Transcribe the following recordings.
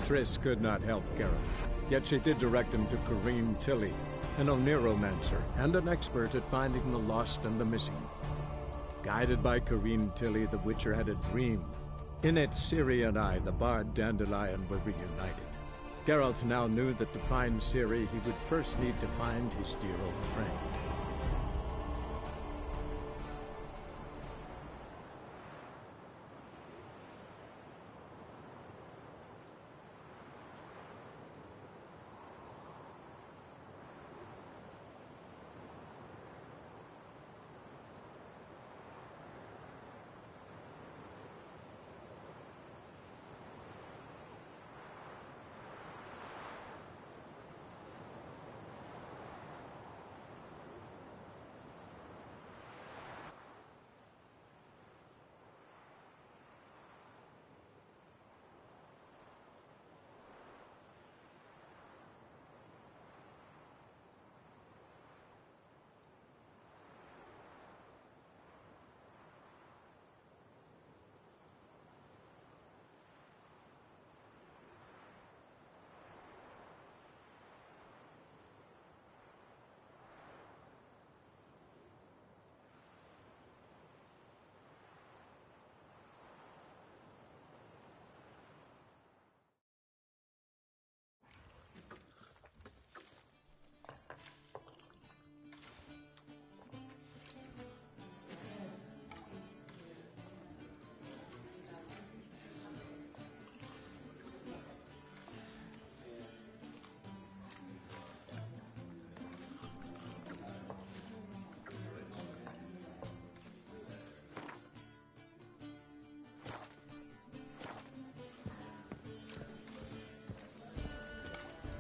Triss could not help Geralt, yet she did direct him to Corrine Tilly, an Oniromancer and an expert at finding the lost and the missing. Guided by Corrine Tilly, the Witcher had a dream. In it, Ciri and I, the bard Dandelion, were reunited. Geralt now knew that to find Ciri, he would first need to find his dear old friend.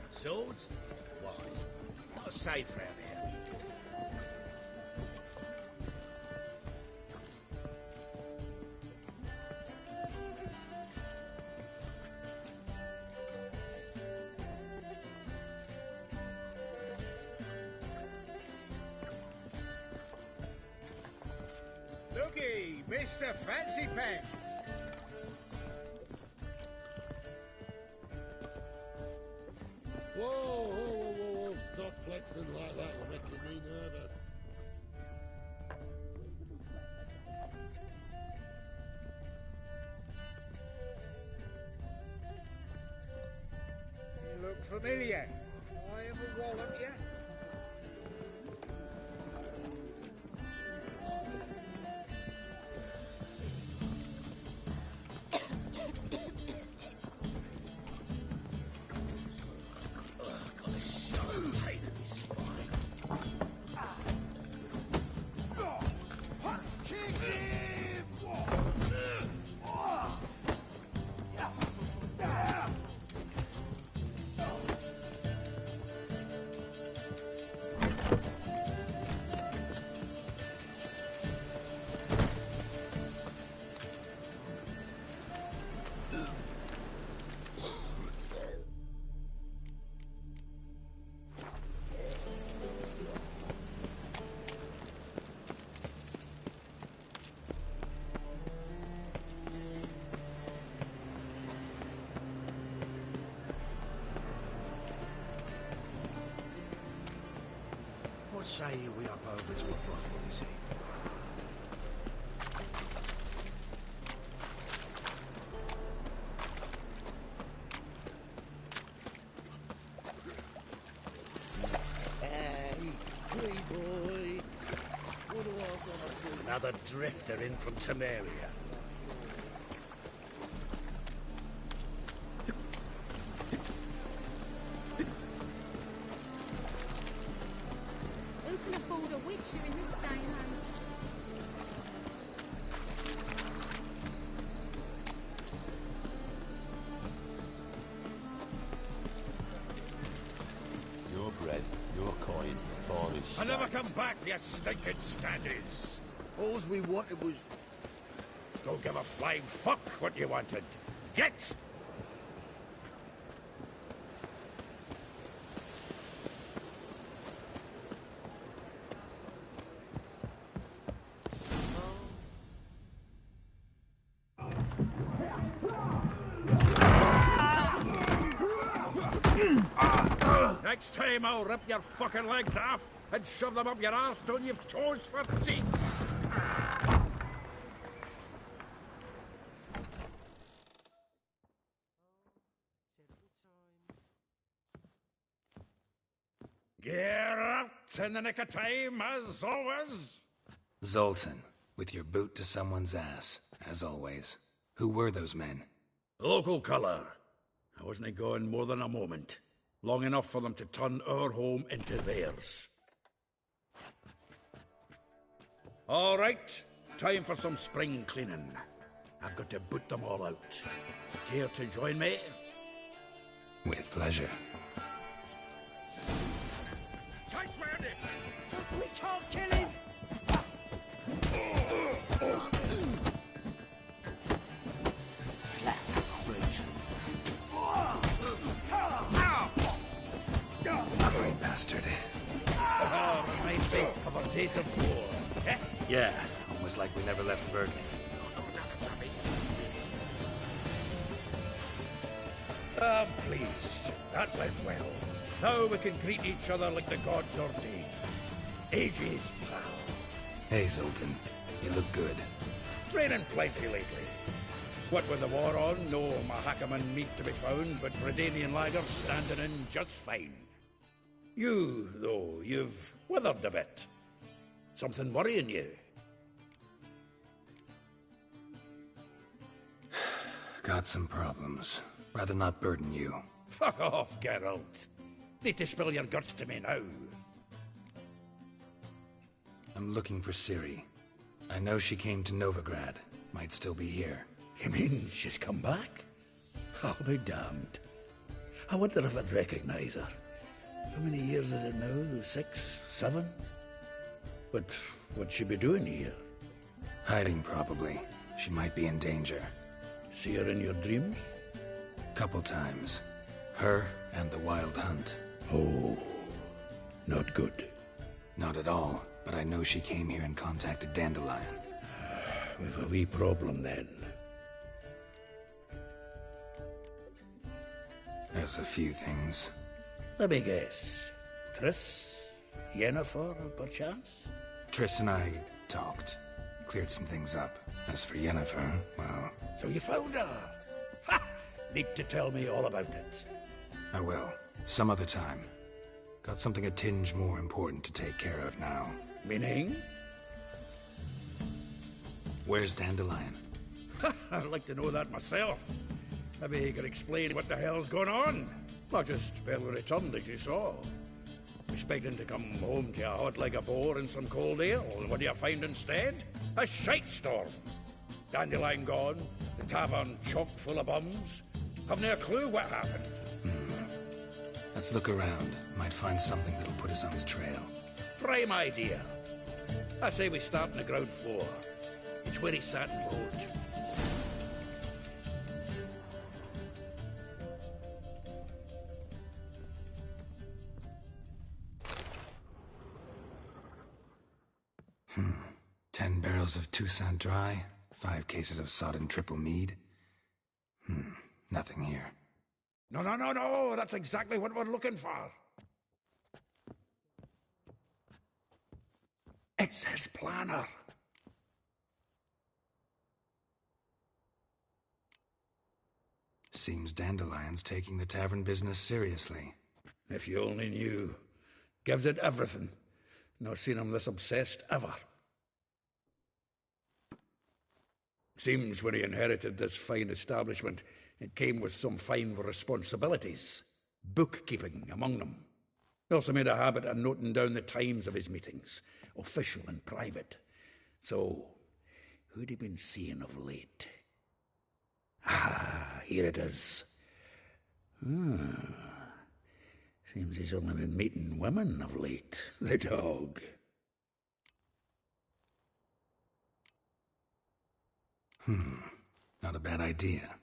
Swords? Wise. Not safe round here. Looky, Mr. Fancy Pants. Whoa, stop flexing like that, you're making me nervous. You look familiar. I ever wallop you? What say you we up over to a brothel this evening? Hey, pretty boy. What do I gotta do? Another drifter in from Temeria. Who can afford a Witcher in this day and age? Your bread, your coin, tarnish. I never come back, you stinking scandis. All we wanted was... Don't give a flying fuck what you wanted. Get! Next time I'll rip your fucking legs off and shove them up your arse till you've toes for teeth. Geralt, in the nick of time, as always. Zoltan, with your boot to someone's ass, as always. Who were those men? Local colour. I wasn't gone more than a moment. Long enough for them to turn our home into theirs. All right, time for some spring cleaning. I've got to boot them all out. Care to join me? With pleasure. We can't kill him! Ugly bastard. Reminds me of our days of war. Eh? Yeah, almost like we never left Bergen. I'm pleased. That went well. Now we can greet each other like the gods ordained. Ages, pal. Hey, Zoltan. You look good. Training plenty lately. What with the war on, no Mahakaman meat to be found, but Bredanian lagers standing in just fine. You, though, you've withered a bit. Something worrying you? Got some problems. Rather not burden you. Fuck off, Geralt. Need to spill your guts to me now. I'm looking for Ciri. I know she came to Novigrad. Might still be here. You mean she's come back? I'll be damned. I wonder if I'd recognize her. How many years is it now? 6, 7? But what'd she be doing here? Hiding, probably. She might be in danger. See her in your dreams? Couple times. Her and the Wild Hunt. Oh, not good. Not at all, but I know she came here and contacted Dandelion. We've a wee problem then. There's a few things. Let me guess. Triss? Yennefer, perchance? Triss and I talked. Cleared some things up. As for Yennefer, well... So you found her? Ha! Need to tell me all about it. I will. Some other time. Got something a tinge more important to take care of now. Meaning? Where's Dandelion? I'd like to know that myself. Maybe he could explain what the hell's going on. Not just barely returned, as you saw. Expecting to come home to a hot like a boar and some cold ale, and what do you find instead? A shite storm. Dandelion gone, the tavern chocked full of bums. Have no clue what happened. Let's look around. Might find something that'll put us on his trail. Prime idea. I say we start on the ground floor. It's where he sat and wrote. Hmm. 10 barrels of Toussaint Dry, 5 cases of sodden triple mead. Nothing here. No, that's exactly what we're looking for. It's his planner. Seems Dandelion's taking the tavern business seriously. If you only knew. Gives it everything. Not seen him this obsessed ever. Seems when he inherited this fine establishment, it came with some fine responsibilities. Bookkeeping among them. He also made a habit of noting down the times of his meetings, official and private. So, who'd he been seeing of late? Ah, here it is. Seems he's only been meeting women of late, the dog. Not a bad idea.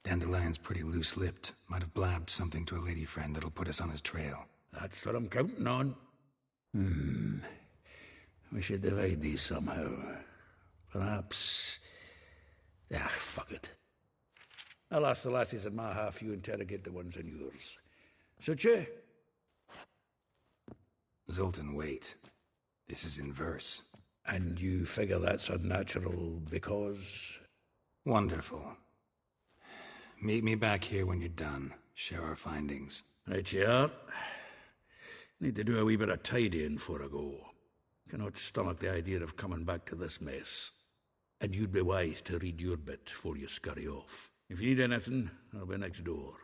Dandelion's pretty loose-lipped. Might have blabbed something to a lady friend that'll put us on his trail. That's what I'm counting on. We should divide these somehow. Perhaps... fuck it. I'll ask the lassies in my half, you interrogate the ones in yours. Suit you? Zoltan, wait. This is in verse. And you figure that's unnatural because... Wonderful. Meet me back here when you're done. Share our findings. Right you are. Need to do a wee bit of tidying before I go. Cannot stomach the idea of coming back to this mess. And you'd be wise to read your bit before you scurry off. If you need anything, I'll be next door.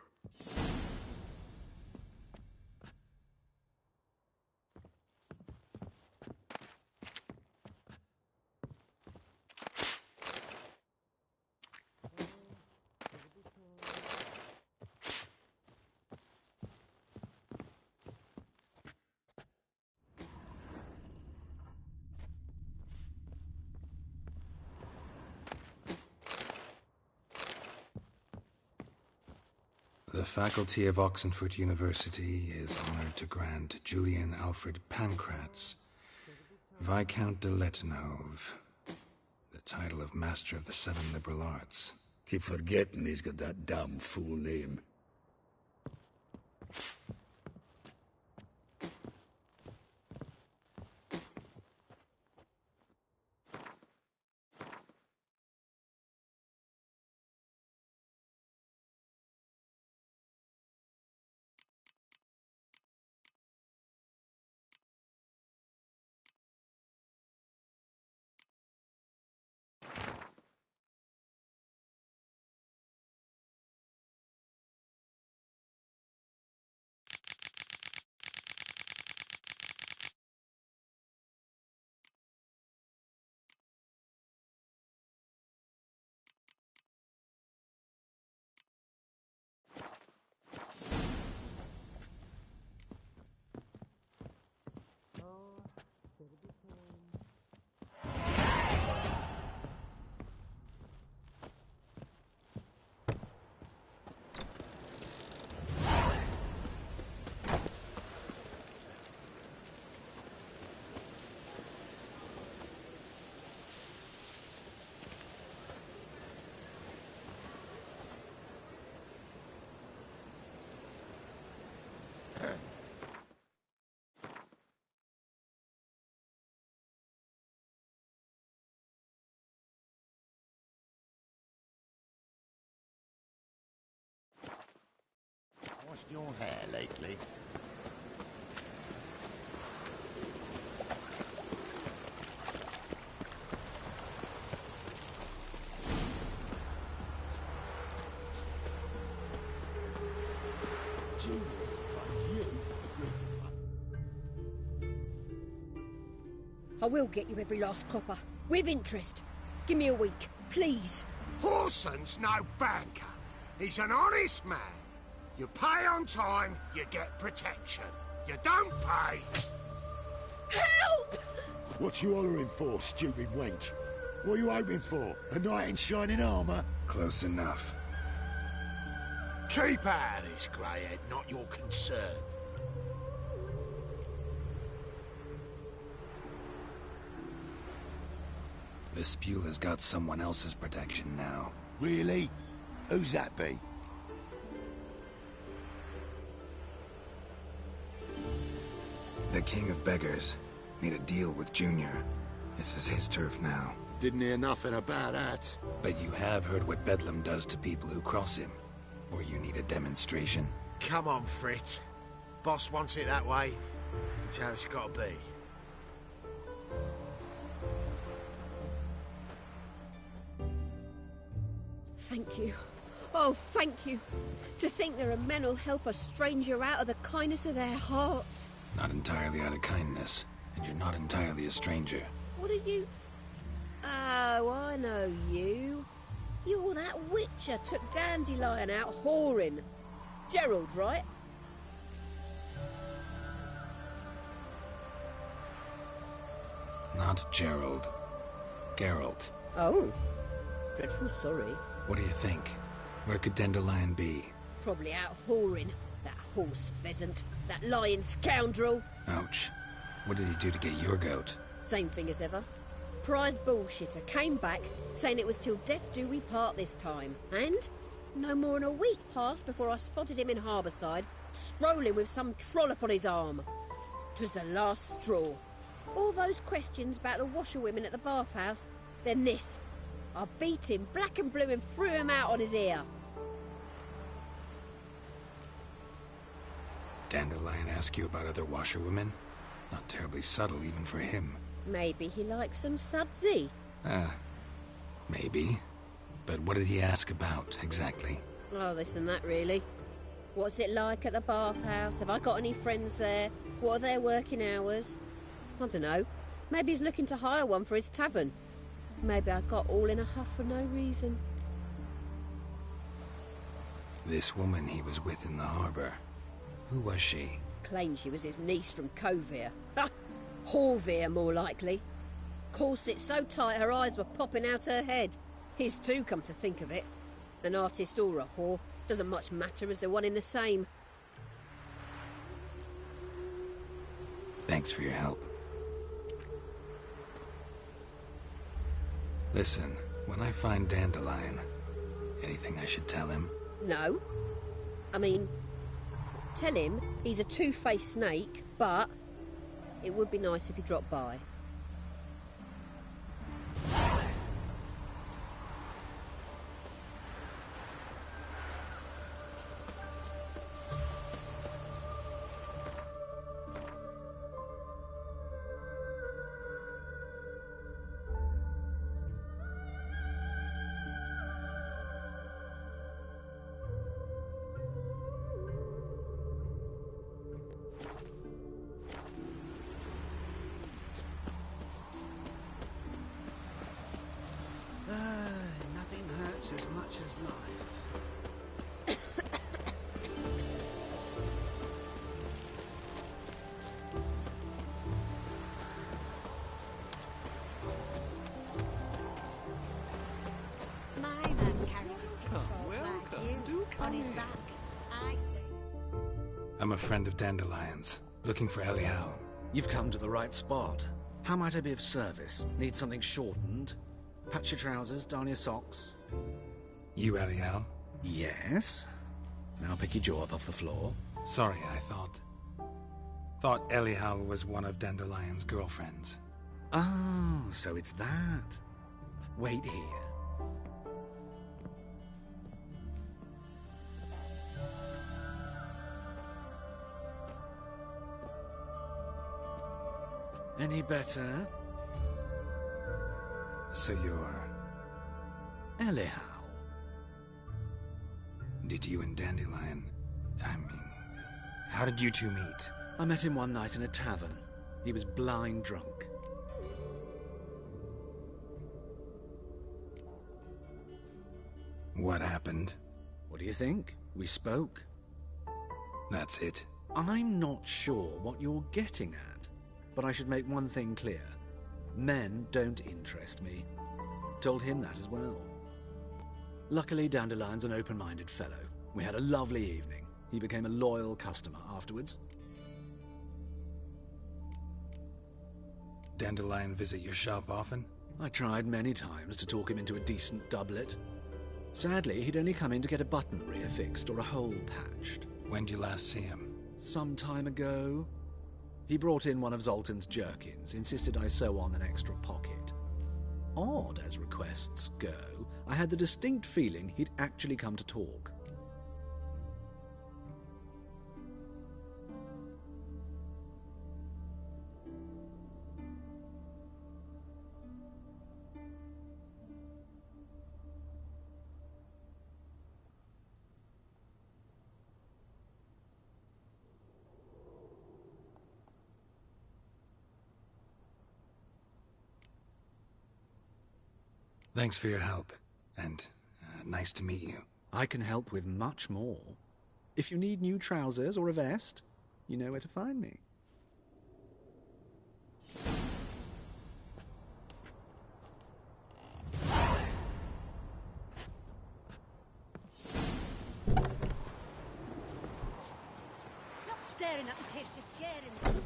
The faculty of Oxenford University is honored to grant Julian Alfred Pancratz, Viscount de Letenhove, the title of Master of the Seven Liberal Arts. Keep forgetting he's got that damn fool name. Washed your hair lately? I will get you every last copper, with interest. Give me a week, please. Horson's no banker. He's an honest man. You pay on time, you get protection. You don't pay... Help! What you hollering for, stupid wench? What are you hoping for? A knight in shining armour? Close enough. Keep out of this, greyhead, not your concern. Vespula's got someone else's protection now. Really? Who's that be? The King of Beggars made a deal with Junior. This is his turf now. Didn't hear nothing about that. But you have heard what Bedlam does to people who cross him. Or you need a demonstration? Come on, Fritz. Boss wants it that way. It's how it's gotta be. Thank you. Oh, thank you. To think there are men who'll help a stranger out of the kindness of their hearts. Not entirely out of kindness, and you're not entirely a stranger. What are you... Oh, I know you. You're that witcher took Dandelion out whoring. Gerald, right? Not Gerald. Geralt. Oh. Dreadful sorry. What do you think? Where could Dandelion be? Probably out whoring. That horse pheasant. That lying scoundrel. Ouch. What did he do to get your goat? Same thing as ever. Prize bullshitter came back, saying it was till death do we part this time. And no more than a week passed before I spotted him in Harbourside, strolling with some trollop on his arm. 'Twas the last straw. All those questions about the washerwomen at the bathhouse, then this. I beat him black and blue and threw him out on his ear. Dandelion ask you about other washerwomen? Not terribly subtle even for him. Maybe he likes some sudsy. Maybe. But what did he ask about, exactly? Oh, this and that, really. What's it like at the bathhouse? Have I got any friends there? What are their working hours? I don't know. Maybe he's looking to hire one for his tavern. Maybe I got all in a huff for no reason. This woman he was with in the harbour. Who was she? Claimed she was his niece from Covere. Ha! Horvere, more likely. Corset so tight her eyes were popping out her head. His too, come to think of it. An artist or a whore. Doesn't much matter as they're one in the same. Thanks for your help. Listen, when I find Dandelion, anything I should tell him? No. I mean, tell him he's a two-faced snake, but it would be nice if he dropped by. Nothing hurts as much as life. My man carries his pitchfork like you on his back. I see. I'm a friend of Dandelion's, looking for Elial. You've come to the right spot. How might I be of service? Need something shortened? Patch your trousers, darn your socks. You Elial? Yes. Now pick your jaw up off the floor. Sorry, I thought Elial was one of Dandelion's girlfriends. Oh, so it's that. Wait here. Any better? So you're... Elial. Did you and Dandelion... how did you two meet? I met him one night in a tavern. He was blind drunk. What happened? What do you think? We spoke. That's it. I'm not sure what you're getting at, but I should make one thing clear. Men don't interest me. Told him that as well. Luckily, Dandelion's an open-minded fellow. We had a lovely evening. He became a loyal customer afterwards. Dandelion visit your shop often? I tried many times to talk him into a decent doublet. Sadly, he'd only come in to get a button reaffixed or a hole patched. When'd you last see him? Some time ago. He brought in one of Zoltan's jerkins, insisted I sew on an extra pocket. Odd as requests go, I had the distinct feeling he'd actually come to talk. Thanks for your help, and nice to meet you. I can help with much more. If you need new trousers or a vest, you know where to find me. Stop staring at the kids, you're scaring me.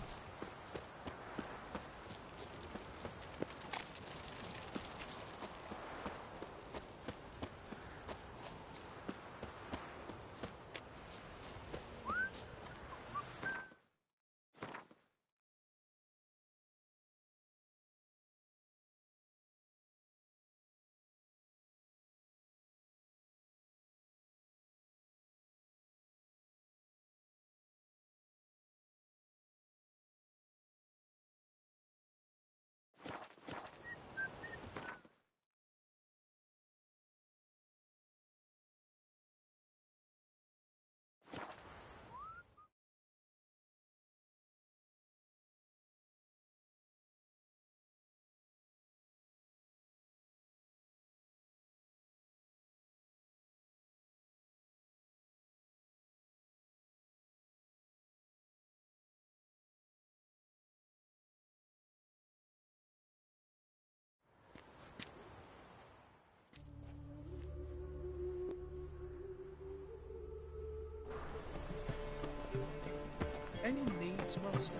God's monster.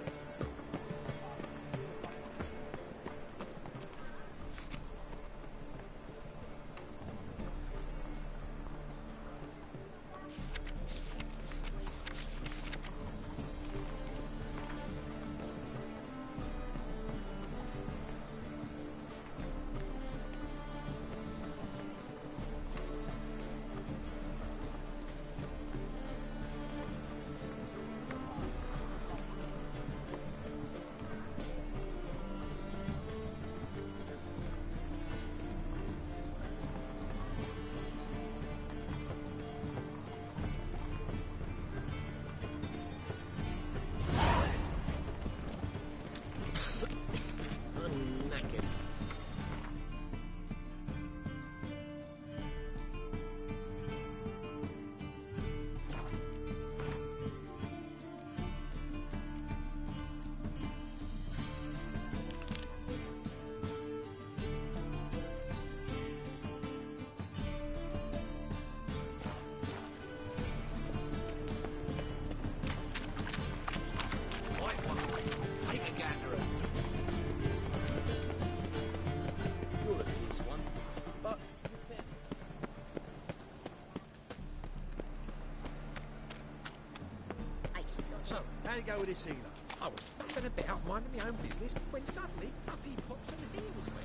How'd it go with this healer? I was flipping about, minding my own business, when suddenly Puppy pops and heals me.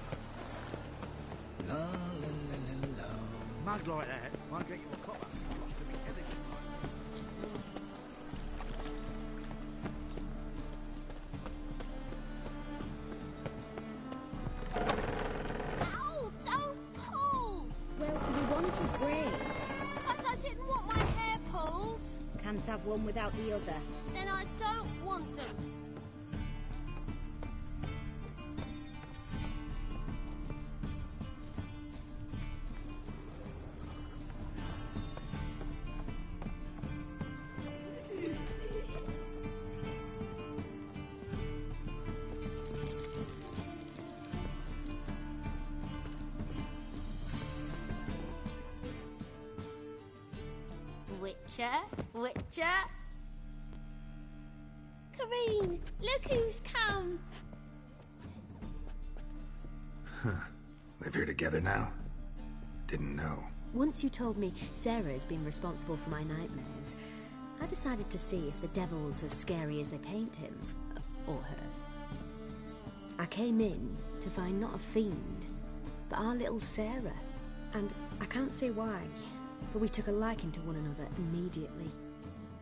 La la la la la. Mug like that won't get you a copper. Lost to me anything like. Ow! Don't pull! Well, you wanted braids. But I didn't want my hair pulled. Can't have one without the other. Then I don't want them. Witcher. Kareen, look who's come. Huh. Live here together now? Didn't know. Once you told me Sarah had been responsible for my nightmares, I decided to see if the devil's as scary as they paint him. Or her. I came in to find not a fiend, but our little Sarah. And I can't say why, but we took a liking to one another immediately.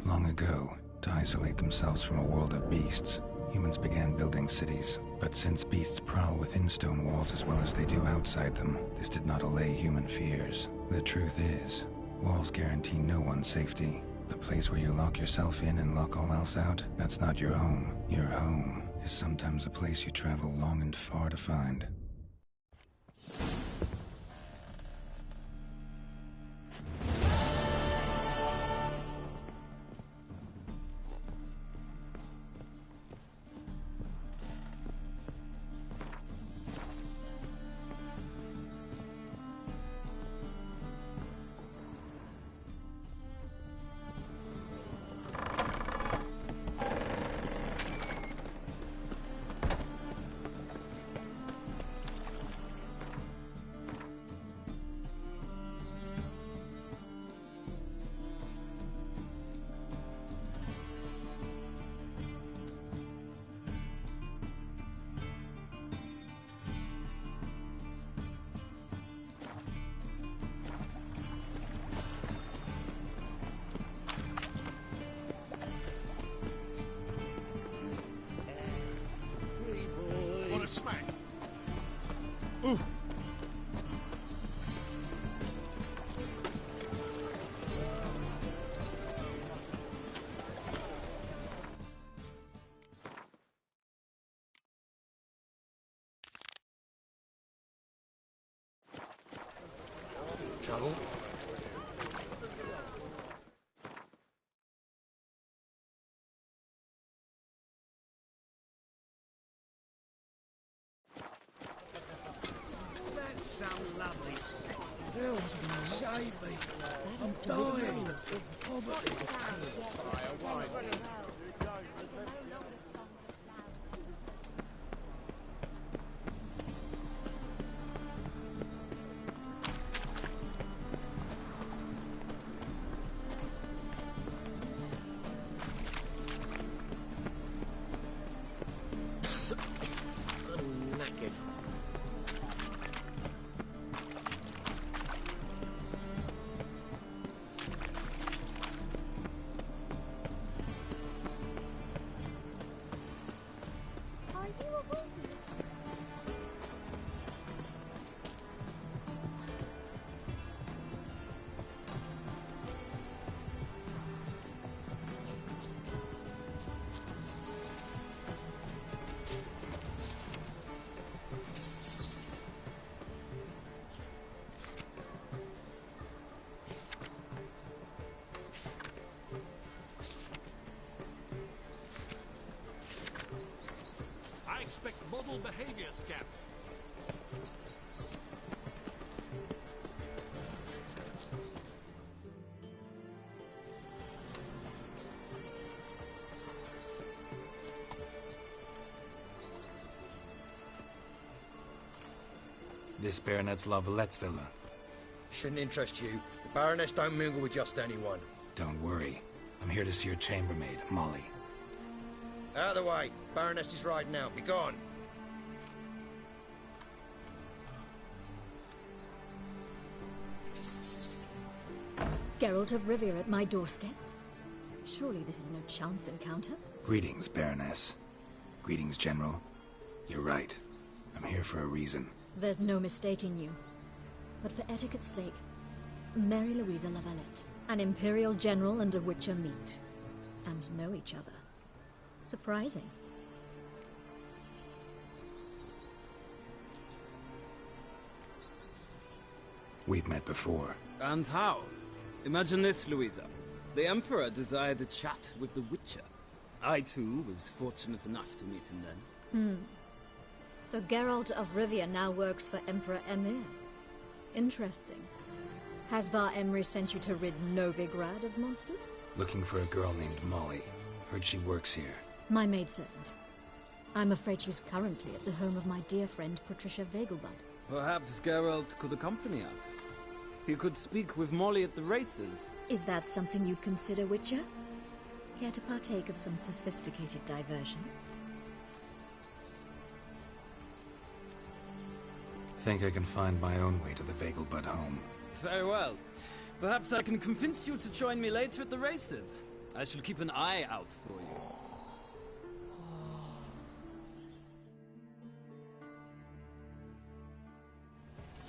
Long ago, to isolate themselves from a world of beasts, humans began building cities. But since beasts prowl within stone walls as well as they do outside them, this did not allay human fears. The truth is, walls guarantee no one's safety. The place where you lock yourself in and lock all else out, that's not your home. Your home is sometimes a place you travel long and far to find. What a smack! Ooh. Trouble? That's some lovely sight. Help! Save me! I'm dying of poverty. Yes, it's so well. There's no longer model behavior scam. This Baronet's La Vallette's villa. Shouldn't interest you. The Baroness don't mingle with just anyone. Don't worry. I'm here to see your chambermaid, Molly. Out of the way. Baroness is riding out. Be gone. Geralt of Rivia at my doorstep? Surely this is no chance encounter? Greetings, Baroness. Greetings, General. You're right. I'm here for a reason. There's no mistaking you. But for etiquette's sake, Mary Louisa La Valette, an Imperial General and a Witcher meet. And know each other. Surprising. We've met before. And how? Imagine this, Louisa. The Emperor desired a chat with the Witcher. I, too, was fortunate enough to meet him then. So Geralt of Rivia now works for Emperor Emir. Interesting. Has Var Emry sent you to rid Novigrad of monsters? Looking for a girl named Molly. Heard she works here. My maidservant. I'm afraid she's currently at the home of my dear friend Patricia Vegelbud. Perhaps Geralt could accompany us. He could speak with Molly at the races. Is that something you'd consider, Witcher? Care to partake of some sophisticated diversion? Think I can find my own way to the Vegelbud home. Very well. Perhaps I can convince you to join me later at the races. I shall keep an eye out for you.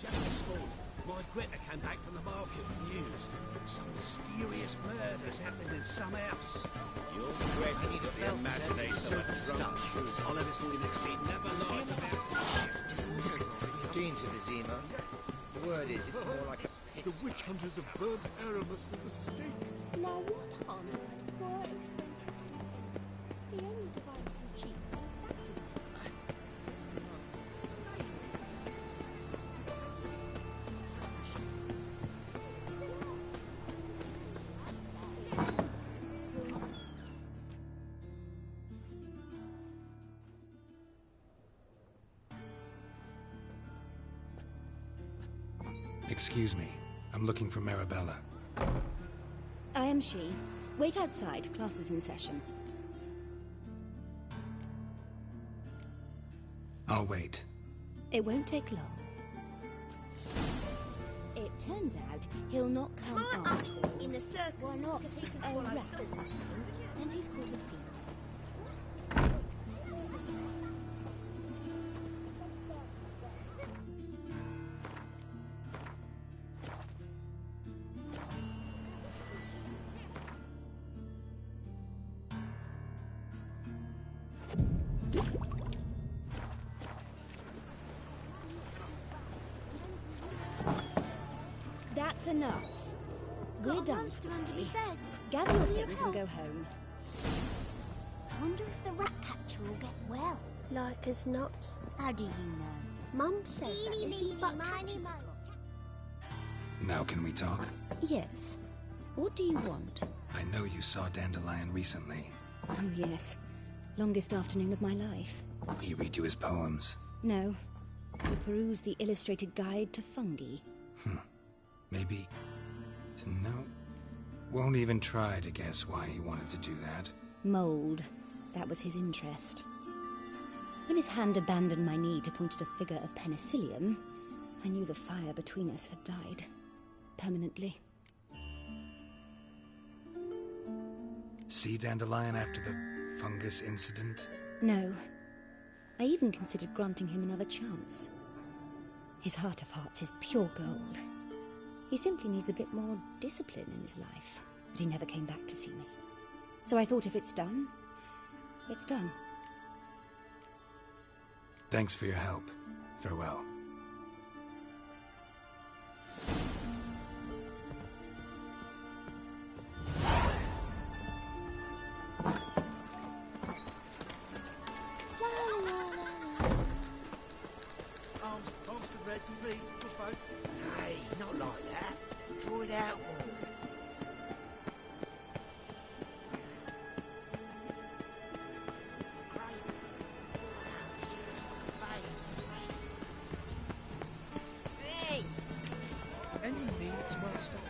Just this morning, my Greta came back from the market with news. Some mysterious murders happening in some house. Your Greta's got the imagination of a stuff. I'll have it for you next week. Never lied about just look at it. Keen to the Zima. The word is, it's more like a pit. The witch hunters have burnt Aramis at the stake. Now what harm did that poor eccentric do? He only divided from cheeks and that is... Excuse me. I'm looking for Marabella. I am she. Wait outside. Class is in session. I'll wait. It won't take long. It turns out he'll not come afterwards in the circus. Why not? Because he can A swallow rat salt. is his name, and he's caught a fever. That's enough. We're done for under today. my bed. Gather your Will you things and help? go home. I wonder if the rat catcher will get well. Like as not. How do you know? Mum says that if he butt catches Now can we talk? Yes. What do you want? I know you saw Dandelion recently. Oh, yes. Longest afternoon of my life. He read you his poems. No. We perused the illustrated guide to fungi. Maybe... No. Won't even try to guess why he wanted to do that. Mold. That was his interest. When his hand abandoned my knee to point at a figure of penicillium, I knew the fire between us had died. Permanently. See Dandelion after the fungus incident? No. I even considered granting him another chance. His heart of hearts is pure gold. He simply needs a bit more discipline in his life. But he never came back to see me. So I thought if it's done, it's done. Thanks for your help. Farewell. microphone? Nay, not like that. Draw it out more. Any needs well stopped.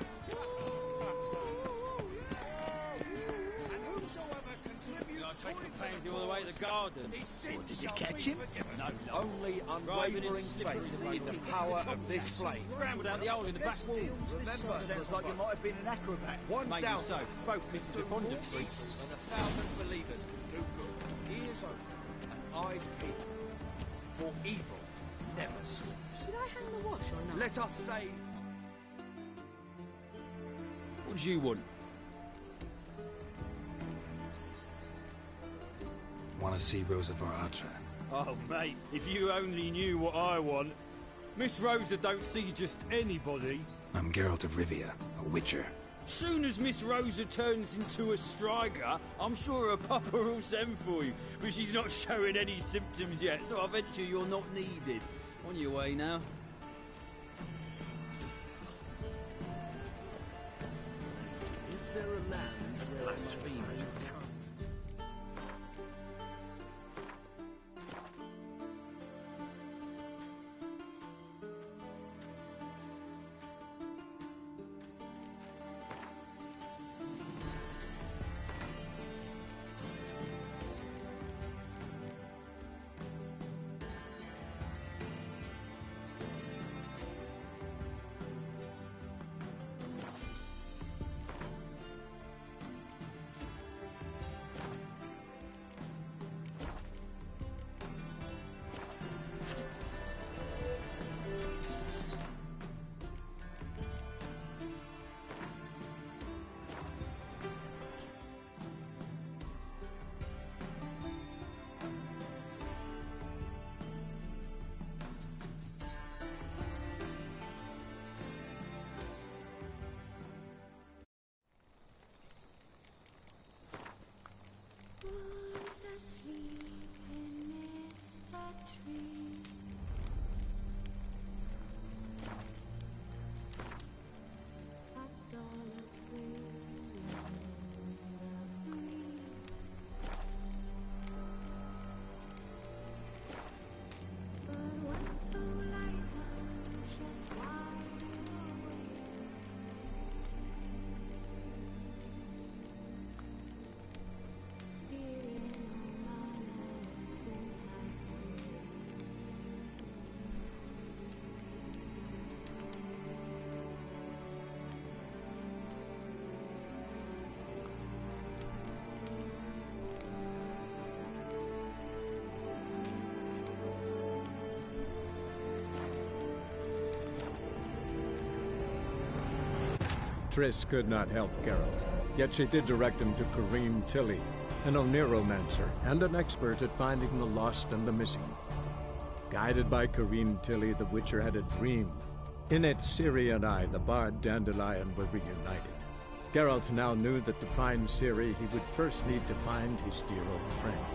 And whosoever contributes Chase the pansy all the way to the garden. What, did you catch him? No, Only unwavering faith in the power of this flame. Scrambled out the hole in the back wall. Remember, Sounds like you might have been an acrobat. one Maybe doubter so. Both misses are fond of freaks. when 1,000 believers can do good. Ears open and eyes peeled. For evil never sleeps. Should I hang the wash or not? Let us save. What do you want? Want to see Rosa Varatra? Oh, mate, if you only knew what I want. Miss Rosa don't see just anybody. I'm Geralt of Rivia, a witcher. Soon as Miss Rosa turns into a striker, I'm sure her papa will send for you. But she's not showing any symptoms yet, so I venture you're not needed. On your way now. Is there a land blasphemers come? Triss could not help Geralt, yet she did direct him to Corinne Tilly, an Oniromancer and an expert at finding the lost and the missing. Guided by Corinne Tilly, the Witcher had a dream. In it, Ciri and I, the bard Dandelion, were reunited. Geralt now knew that to find Ciri, he would first need to find his dear old friend.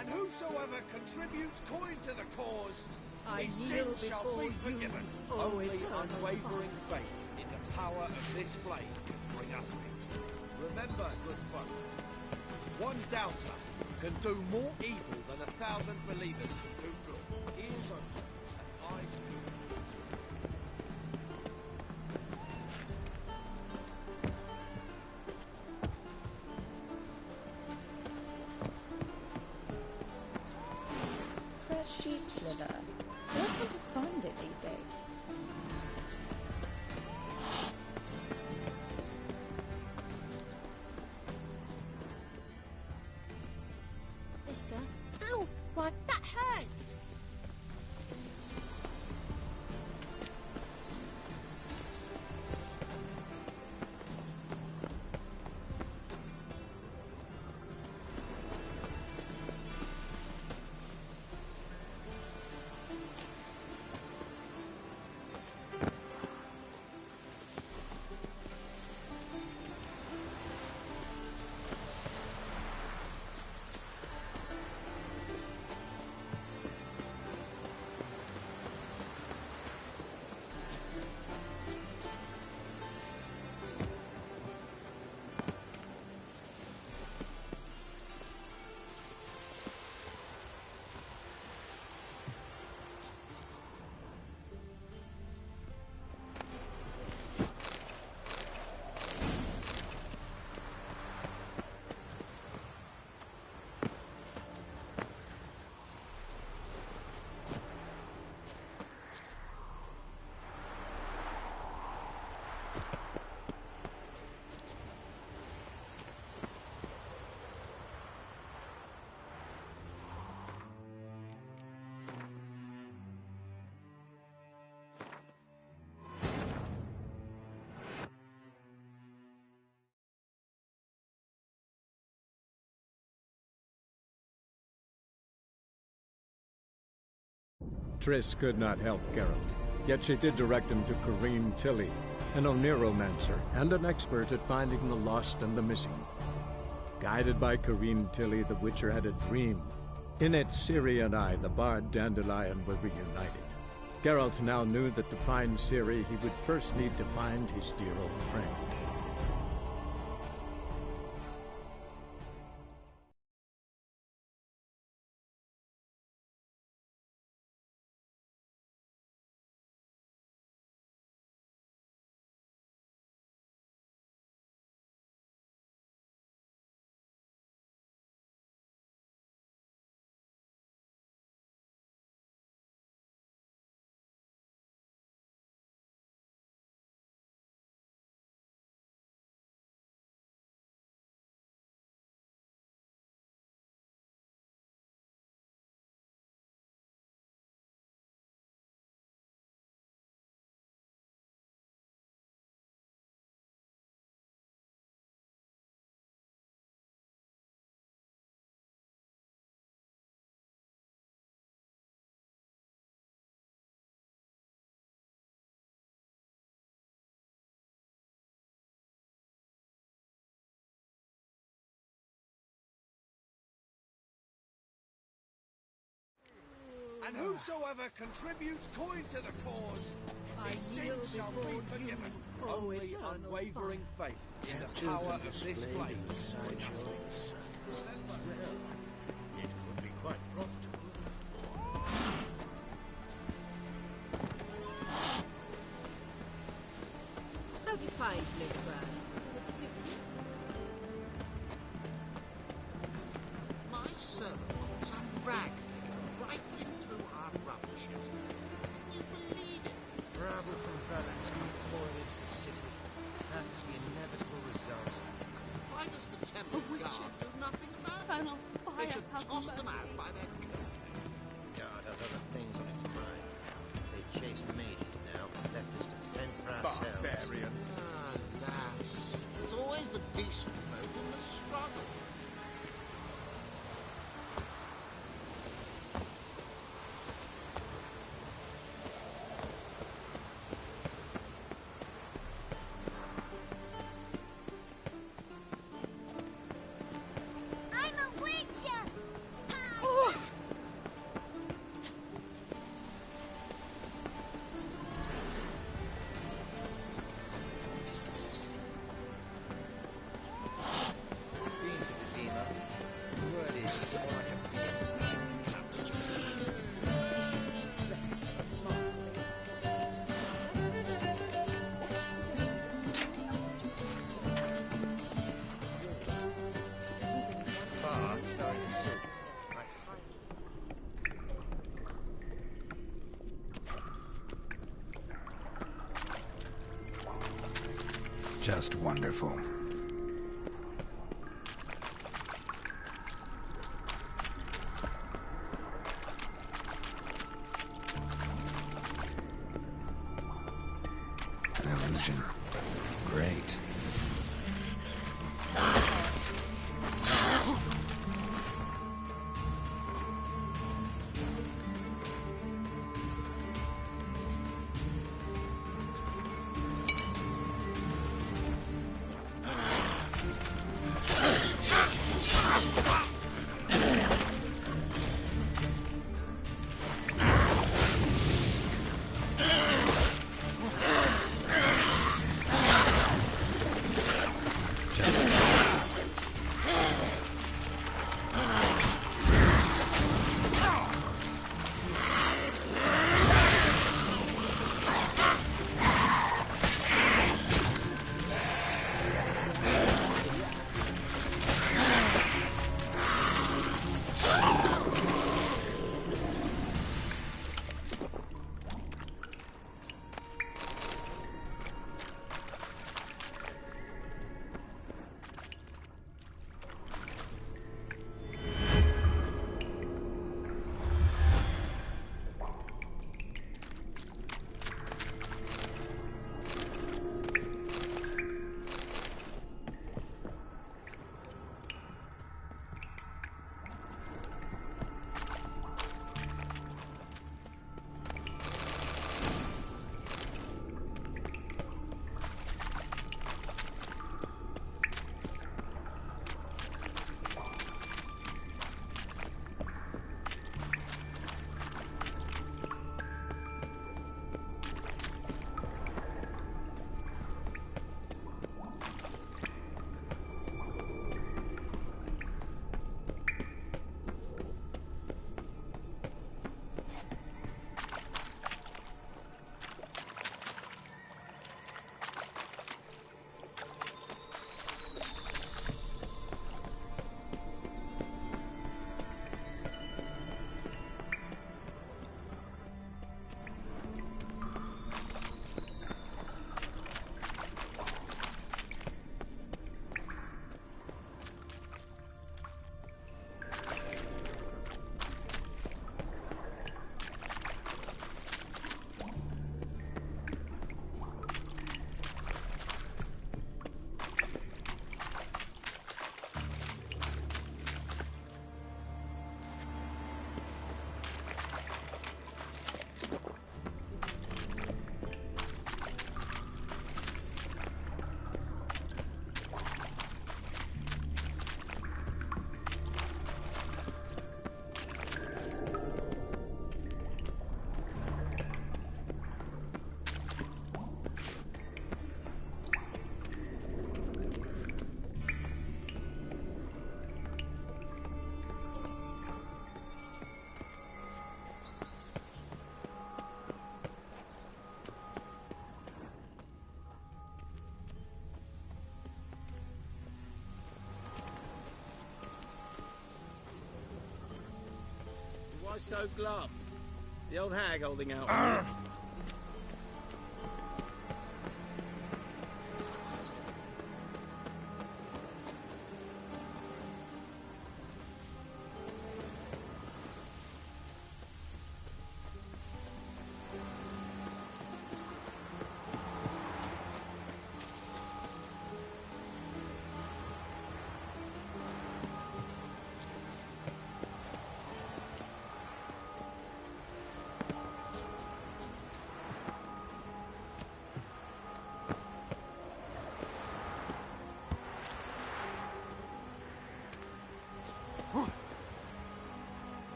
And whosoever contributes coin to the cause, I his kneel sin shall be before you, forgiven. O Only eternal unwavering faith in the power of this flame can bring us victory. Remember, good folk, One doubter can do more evil than 1,000 believers can do good. Ears open and eyes open. Fresh sheep's liver. Where's one to find it these days? Mister? Ow! Why, that hurts! Triss could not help Geralt, yet she did direct him to Corinne Tilly, an Oniromancer and an expert at finding the lost and the missing. Guided by Corinne Tilly, the Witcher had a dream. In it, Ciri and I, the bard Dandelion, were reunited. Geralt now knew that to find Ciri, he would first need to find his dear old friend. And whosoever contributes coin to the cause, his sins shall be forgiven. Only unwavering faith in the power of this blade. It could be quite profitable. How do you find Blue Brand? Does it suit you? My servant caught some rag rifling through our rubbish yesterday. Can you believe it? Rabble from Valentine poured into the city. That is the inevitable result. Why does the temple guard do nothing about it? Colonel, They should toss them out by their coat. The guard has other things on its mind. They chase mages now, left us to fend for ourselves. Barbarian. Alas, it's always the decent folk in the struggle. I'm a witcher! Just wonderful. An illusion. Great. Why so glum? The old hag holding out on you?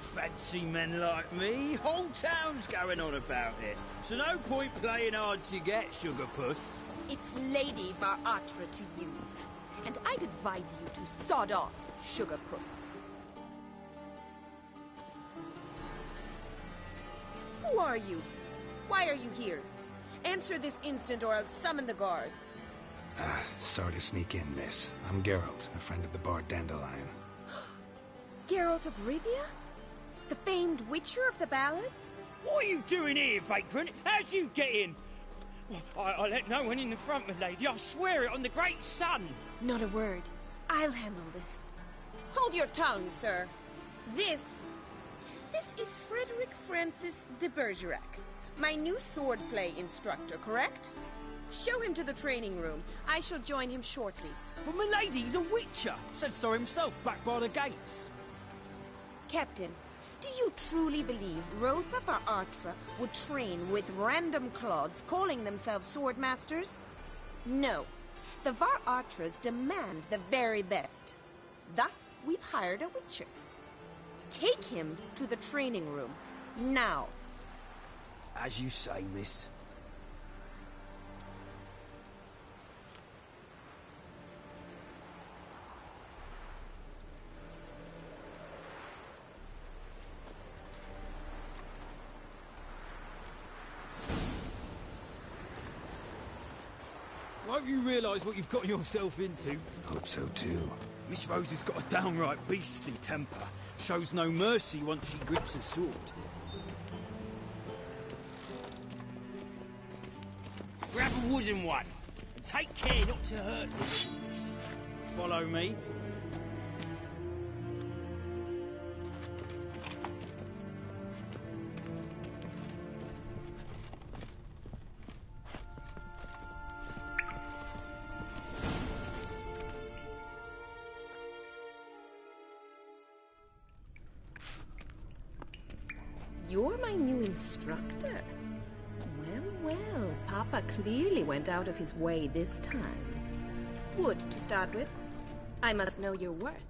Fancy men like me. Whole town's going on about it. So no point playing hard to get, sugar puss. It's Lady Baratra to you. And I'd advise you to sod off, sugar puss. Who are you? Why are you here? Answer this instant or I'll summon the guards. Sorry to sneak in, miss. I'm Geralt, a friend of the bard Dandelion. Geralt of Rivia? The famed Witcher of the ballads? What are you doing here, vagrant? How'd you get in? I let no one in the front, my lady. I swear it on the great sun. Not a word. I'll handle this. Hold your tongue, sir. This is Frederick Francis de Bergerac, my new swordplay instructor, correct? Show him to the training room. I shall join him shortly. But my lady's a witcher. Said so himself back by the gates. Captain, do you truly believe Rosa var Artra would train with random clods calling themselves swordmasters? No. The var Artras demand the very best. Thus, we've hired a witcher. Take him to the training room. Now. As you say, miss. Won't you realise what you've got yourself into? Hope so too. Miss Rose has got a downright beastly temper. Shows no mercy once she grips a sword. Grab a wooden one, and take care not to hurt the miss. Follow me. You're my new instructor? Well, Papa clearly went out of his way this time. Wood, to start with. I must know your worth.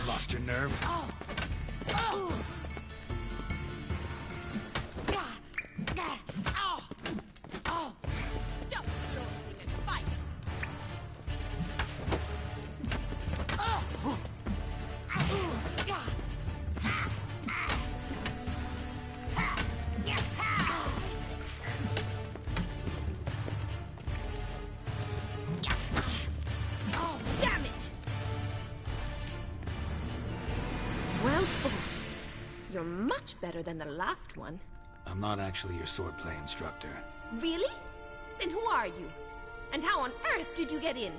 Lost your nerve? Oh! Stop flaunting and fight! Damn it! Well fought. You're much better than the last one. I'm not actually your swordplay instructor. Really? Then who are you? And how on earth did you get in?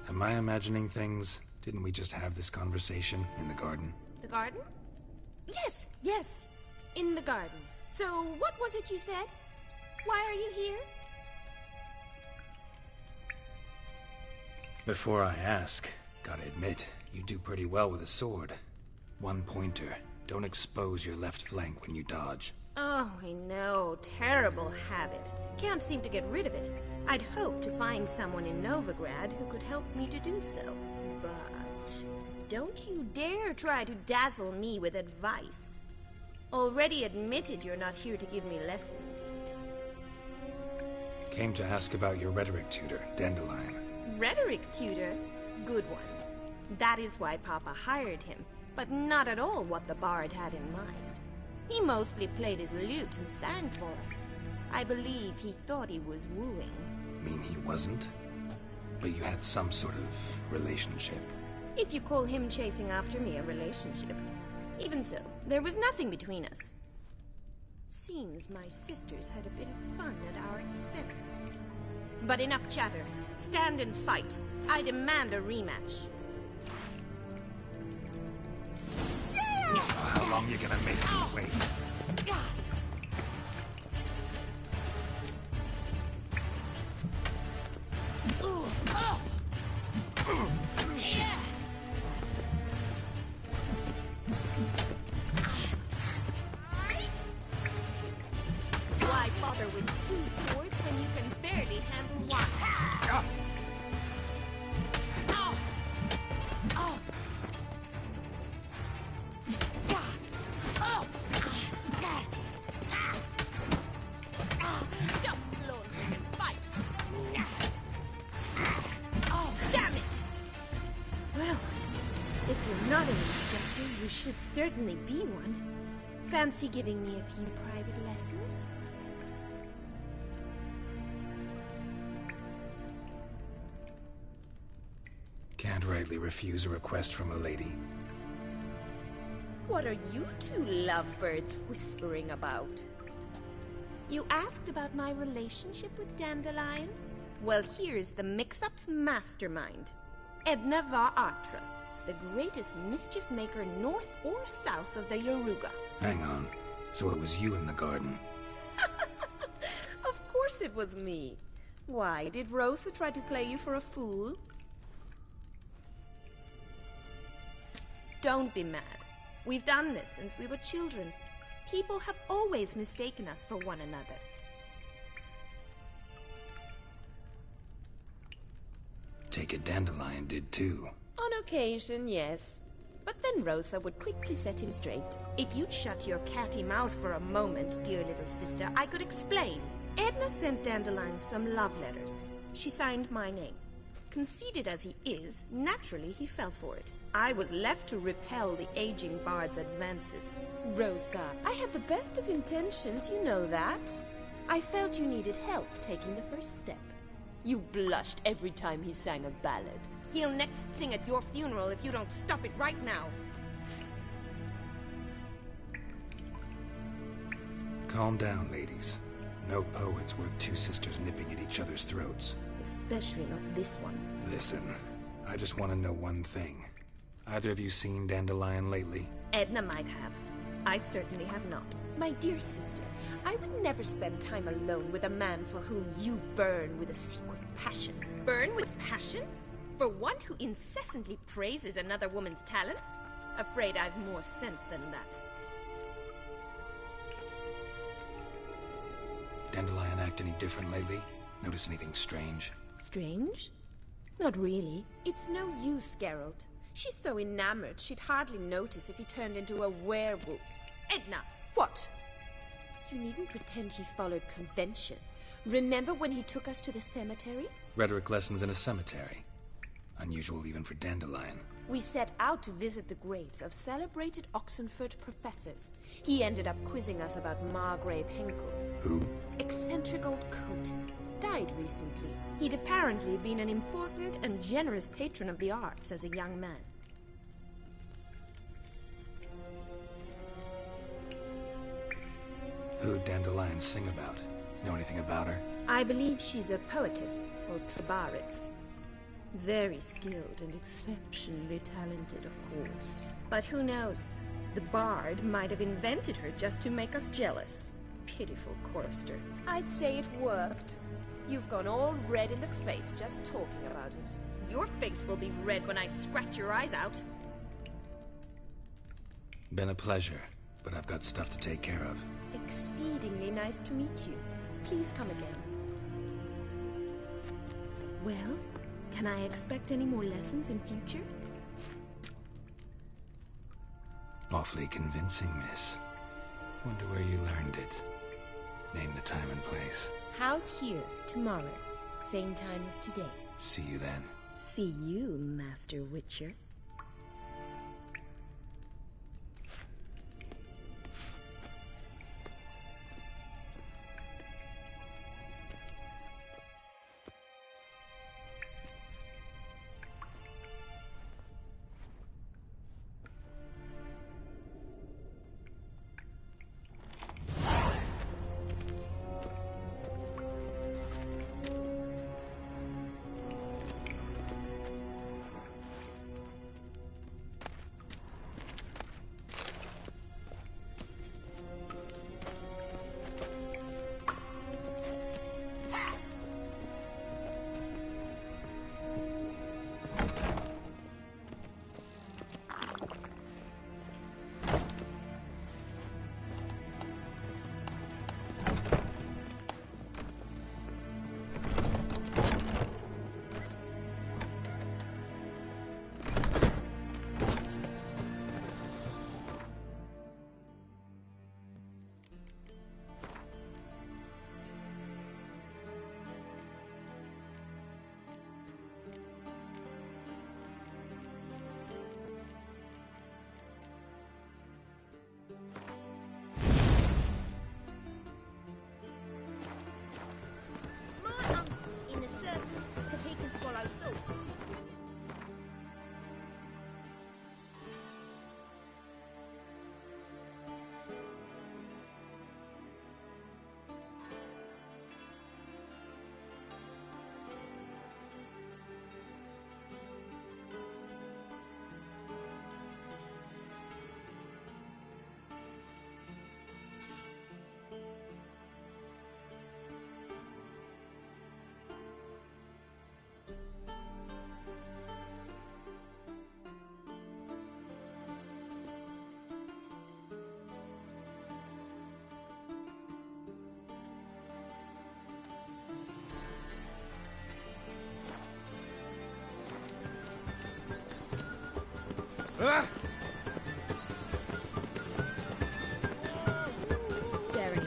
Am I imagining things? Didn't we just have this conversation in the garden? The garden? Yes. In the garden. So, what was it you said? Why are you here? Before I ask, gotta admit, you do pretty well with a sword. One pointer. Don't expose your left flank when you dodge. Oh, I know. Terrible habit. Can't seem to get rid of it. I'd hoped to find someone in Novigrad who could help me to do so. But don't you dare try to dazzle me with advice. Already admitted you're not here to give me lessons. Came to ask about your rhetoric tutor, Dandelion. Rhetoric tutor? Good one. That is why Papa hired him, but not at all what the bard had in mind. He mostly played his lute and sang for us. I believe he thought he was wooing. Mean he wasn't? But you had some sort of relationship. If you call him chasing after me a relationship. Even so, there was nothing between us. Seems my sisters had a bit of fun at our expense. But enough chatter. Stand and fight. I demand a rematch. How long you gonna make me wait? Why bother with two swords when you can barely handle one? not an instructor, you should certainly be one. Fancy giving me a few private lessons? Can't rightly refuse a request from a lady. What are you two lovebirds whispering about? You asked about my relationship with Dandelion? Well, here's the mix-up's mastermind. Edna var Atra, the greatest mischief maker north or south of the Yaruga. Hang on. So it was you in the garden? Of course it was me. Why, did Rosa try to play you for a fool? Don't be mad. We've done this since we were children. People have always mistaken us for one another. Take it Dandelion did too. On occasion, yes. But then Rosa would quickly set him straight. If you'd shut your catty mouth for a moment, dear little sister, I could explain. Edna sent Dandelion some love letters. She signed my name. Conceited as he is, naturally he fell for it. I was left to repel the aging bard's advances. Rosa, I had the best of intentions, you know that. I felt you needed help taking the first step. You blushed every time he sang a ballad. He'll next sing at your funeral if you don't stop it right now. Calm down, ladies. No poet's worth two sisters nipping at each other's throats. Especially not this one. Listen, I just want to know one thing. Either of you seen Dandelion lately? Edna might have. I certainly have not. My dear sister, I would never spend time alone with a man for whom you burn with a secret passion. Burn with passion? For one who incessantly praises another woman's talents? Afraid I've more sense than that. Dandelion act any different lately? Notice anything strange? Strange? Not really. It's no use, Geralt. She's so enamored she'd hardly notice if he turned into a werewolf. Edna, what? You needn't pretend he followed convention. Remember when he took us to the cemetery? Rhetoric lessons in a cemetery. Unusual even for Dandelion. We set out to visit the graves of celebrated Oxenford professors. He ended up quizzing us about Margrave Henkel. Who? Eccentric old coot. Died recently. He'd apparently been an important and generous patron of the arts as a young man. Who'd Dandelion sing about? Know anything about her? I believe she's a poetess, or trebarets. Very skilled and exceptionally talented, of course. But who knows? The bard might have invented her just to make us jealous. Pitiful chorister. I'd say it worked. You've gone all red in the face just talking about it. Your face will be red when I scratch your eyes out. Been a pleasure, but I've got stuff to take care of. Exceedingly nice to meet you. Please come again. Well, can I expect any more lessons in future? Awfully convincing, miss. Wonder where you learned it. Name the time and place. House here, tomorrow. Same time as today. See you then. See you, Master Witcher. Staring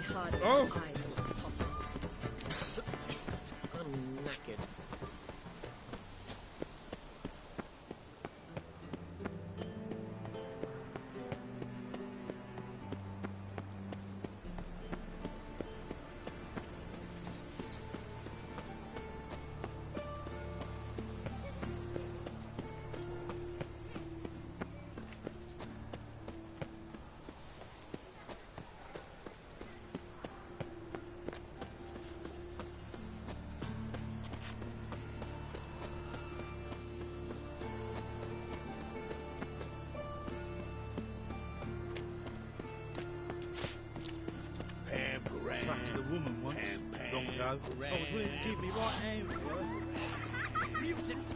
hard at Oh. your eyes will pop out. I'm knackered. Trusted a woman once, long ago. I was willing to give me right hand for her. Mutant!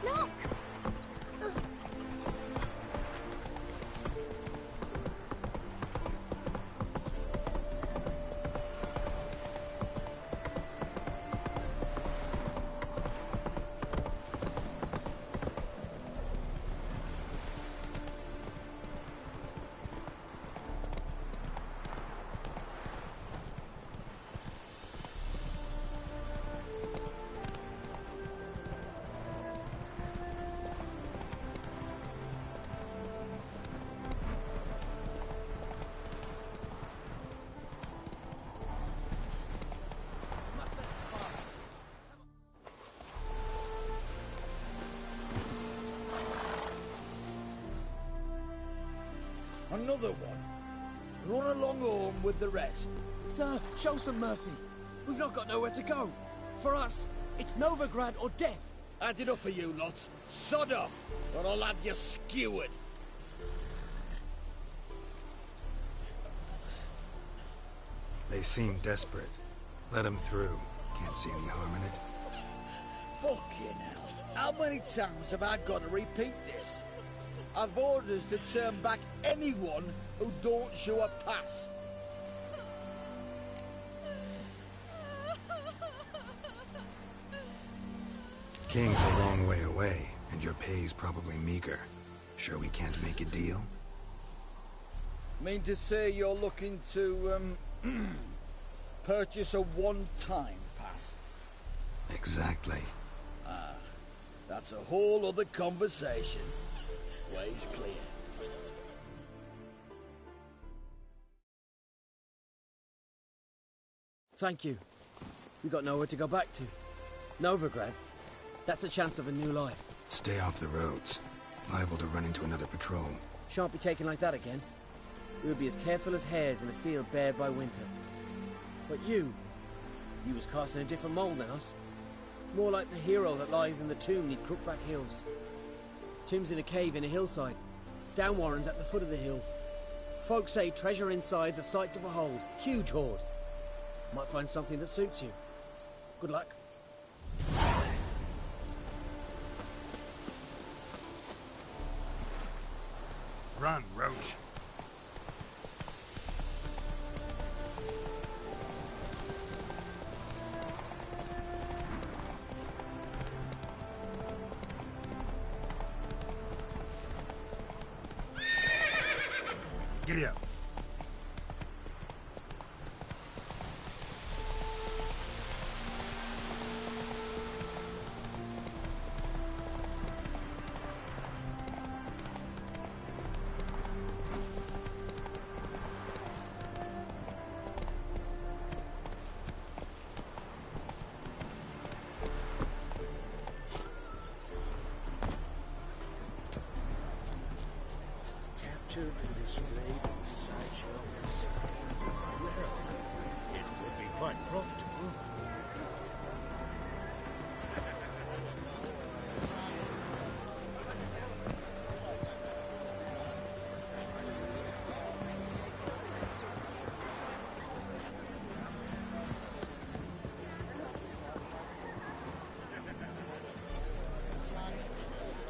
Look! Another one. Run along home with the rest. Sir, show some mercy. We've not got nowhere to go. For us, it's Novigrad or death. Had enough of you lots. Sod off, or I'll have you skewered. They seem desperate. Let them through. Can't see any harm in it. Fucking hell. How many times have I got to repeat this? I've orders to turn back anyone who don't show a pass. King's a long way away, and your pay's probably meager. Sure we can't make a deal? Mean to say you're looking to, purchase a one-time pass? Exactly. Ah, that's a whole other conversation. Way's clear. Thank you. We got nowhere to go back to. Novigrad. That's a chance of a new life. Stay off the roads. Liable to run into another patrol. Shan't be taken like that again. We'll be as careful as hares in a field bared by winter. But you was cast in a different mould than us. More like the hero that lies in the tomb neath Crookback Hills. Tomb's in a cave in a hillside. Downwarren's at the foot of the hill. Folks say treasure inside's a sight to behold. Huge hoard. Might find something that suits you. Good luck. Run, Roach. Giddy up. to be displayed in the sideshow itself. Well, it would be quite profitable.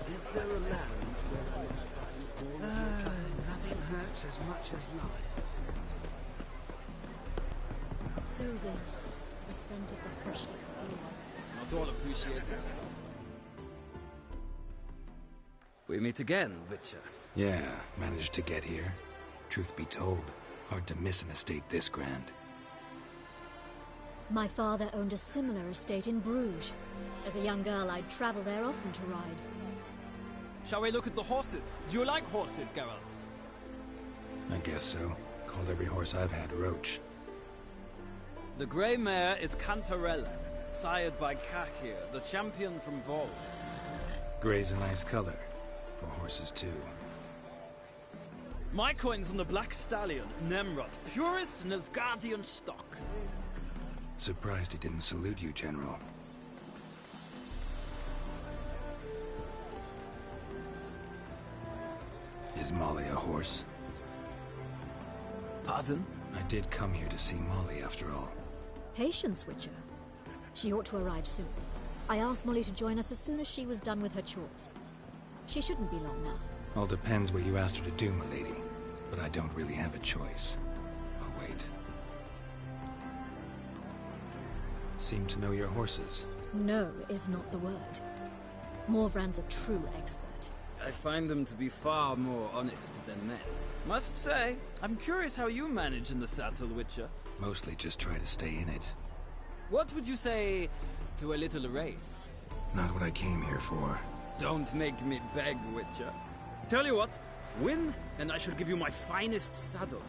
Is there a land where I can find all of your nothing hurts as much as life. Soothing. The scent of the freshly cooked meal. Not all appreciate it. We meet again, Witcher. Yeah, managed to get here. Truth be told, hard to miss an estate this grand. My father owned a similar estate in Bruges. As a young girl, I'd travel there often to ride. Shall we look at the horses? Do you like horses, Geralt? I guess so. Called every horse I've had Roach. The grey mare is Cantarella, sired by Cahir, the champion from Vol. Grey's a nice color. For horses, too. My coin's on the black stallion, Nemrod, purest Nilfgaardian stock. Surprised he didn't salute you, General. Is Molly a horse? Pardon? I did come here to see Molly, after all. Patience, Witcher. She ought to arrive soon. I asked Molly to join us as soon as she was done with her chores. She shouldn't be long now. All depends what you asked her to do, milady. But I don't really have a choice. I'll wait. Seem to know your horses. No is not the word. Morvrand's a true expert. I find them to be far more honest than men. Must say, I'm curious how you manage in the saddle, Witcher. Mostly just try to stay in it. What would you say to a little race? Not what I came here for. Don't make me beg, Witcher. Tell you what, win, and I shall give you my finest saddle.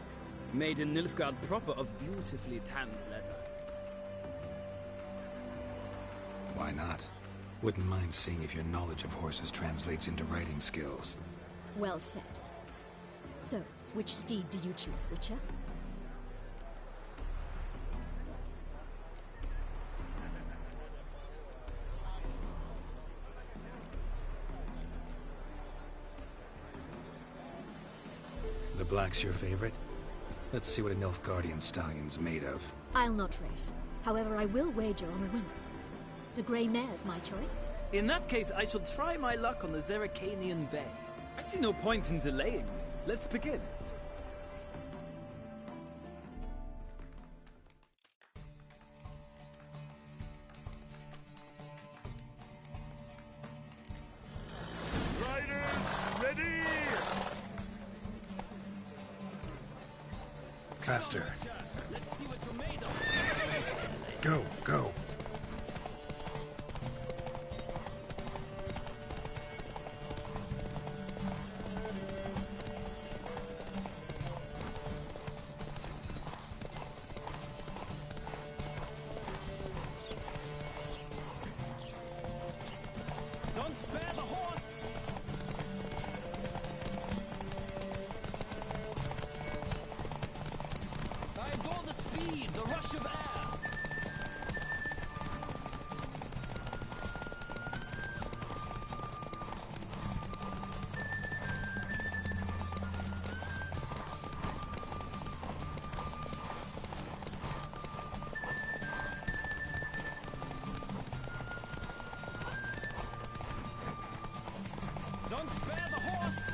Made in Nilfgaard proper of beautifully tanned leather. Why not? Wouldn't mind seeing if your knowledge of horses translates into riding skills. Well said. So, which steed do you choose, Witcher? The black's your favorite? Let's see what a Nilfgaardian stallion's made of. I'll not race. However, I will wager on a winner. The grey mare's my choice. In that case, I shall try my luck on the Zerrikanian Bay. I see no point in delaying this. Let's begin. Riders, ready! Faster. Let's see what you're made of. Go, go. Don't spare the horse! I adore the speed, the rush of air! Don't spare the horse!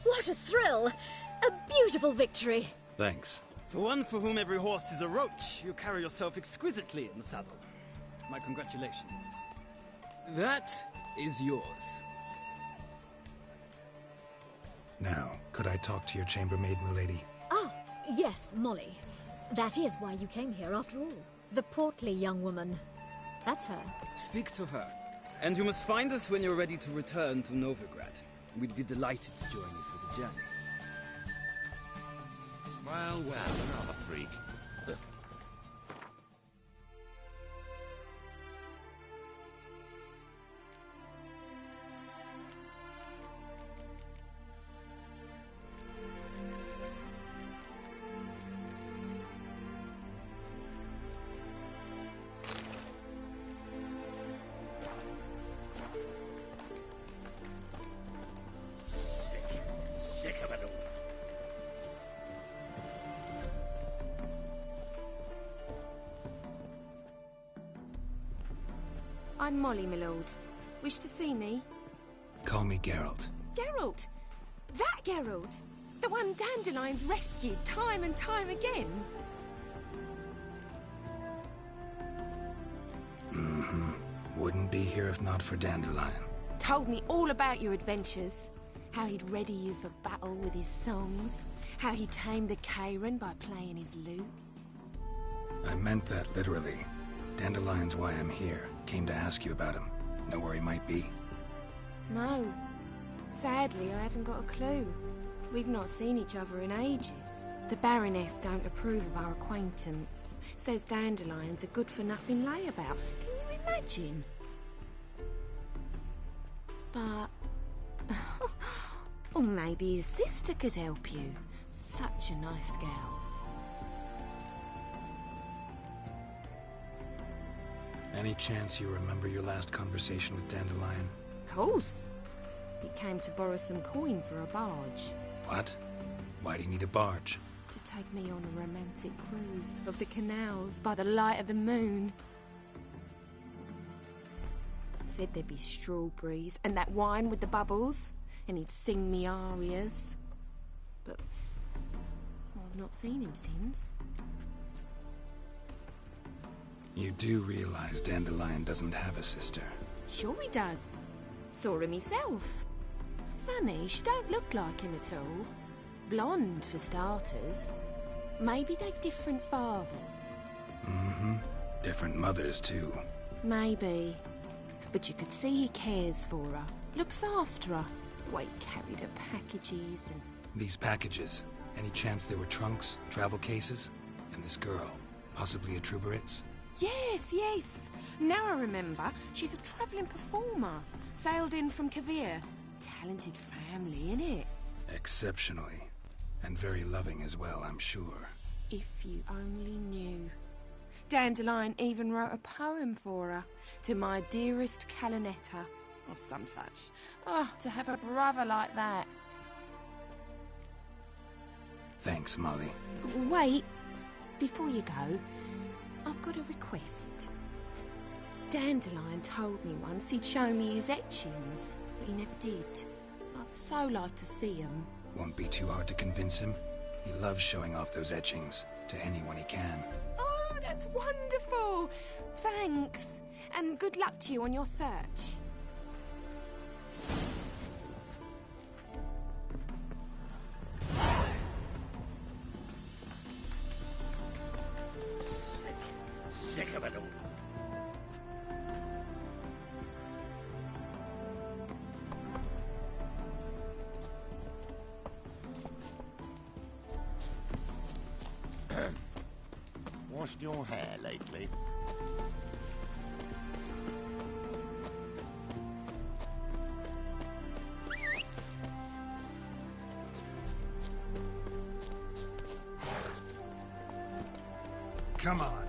What a thrill! A beautiful victory! Thanks. For one for whom every horse is a roach, you carry yourself exquisitely in the saddle. My congratulations. That is yours. Now, could I talk to your chambermaid, milady? Ah, yes, Molly. That is why you came here after all. The portly young woman. That's her. Speak to her. And you must find us when you're ready to return to Novigrad. We'd be delighted to join you for the journey. Well, another freak. I'm Molly, my lord. Wish to see me? Call me Geralt. Geralt! That Geralt! The one Dandelion's rescued time and time again. Mm-hmm. Wouldn't be here if not for Dandelion. Told me all about your adventures. How he'd ready you for battle with his songs. How he tamed the Karen by playing his lute. I meant that literally. Dandelion's why I'm here. Came to ask you about him. Know where he might be? No. Sadly, I haven't got a clue. We've not seen each other in ages. The Baroness don't approve of our acquaintance. Says Dandelion's a good-for-nothing layabout. Can you imagine? But... or maybe his sister could help you. Such a nice girl. Any chance you remember your last conversation with Dandelion? Of course. He came to borrow some coin for a barge. What? Why do you need a barge? To take me on a romantic cruise of the canals by the light of the moon. Said there'd be strawberries and that wine with the bubbles, and he'd sing me arias. But I've not seen him since. You do realize Dandelion doesn't have a sister? Sure he does. Saw him himself. Funny, she don't look like him at all. Blonde, for starters. Maybe they've different fathers. Mm-hmm. Different mothers, too. Maybe. But you could see he cares for her. Looks after her. The way he carried her packages and... These packages, any chance they were trunks, travel cases? And this girl, possibly a Truberitz? Yes, yes. Now I remember. She's a travelling performer. Sailed in from Kavir. Talented family, innit? Exceptionally. And very loving as well, I'm sure. If you only knew. Dandelion even wrote a poem for her. To my dearest Calinetta. Or some such. Oh, to have a brother like that. Thanks, Molly. Wait. Before you go, I've got a request. Dandelion told me once he'd show me his etchings, but he never did. I'd so like to see them. Won't be too hard to convince him. He loves showing off those etchings to anyone he can. Oh, that's wonderful! Thanks. And good luck to you on your search. Sick of it all. Washed your hair lately? Come on.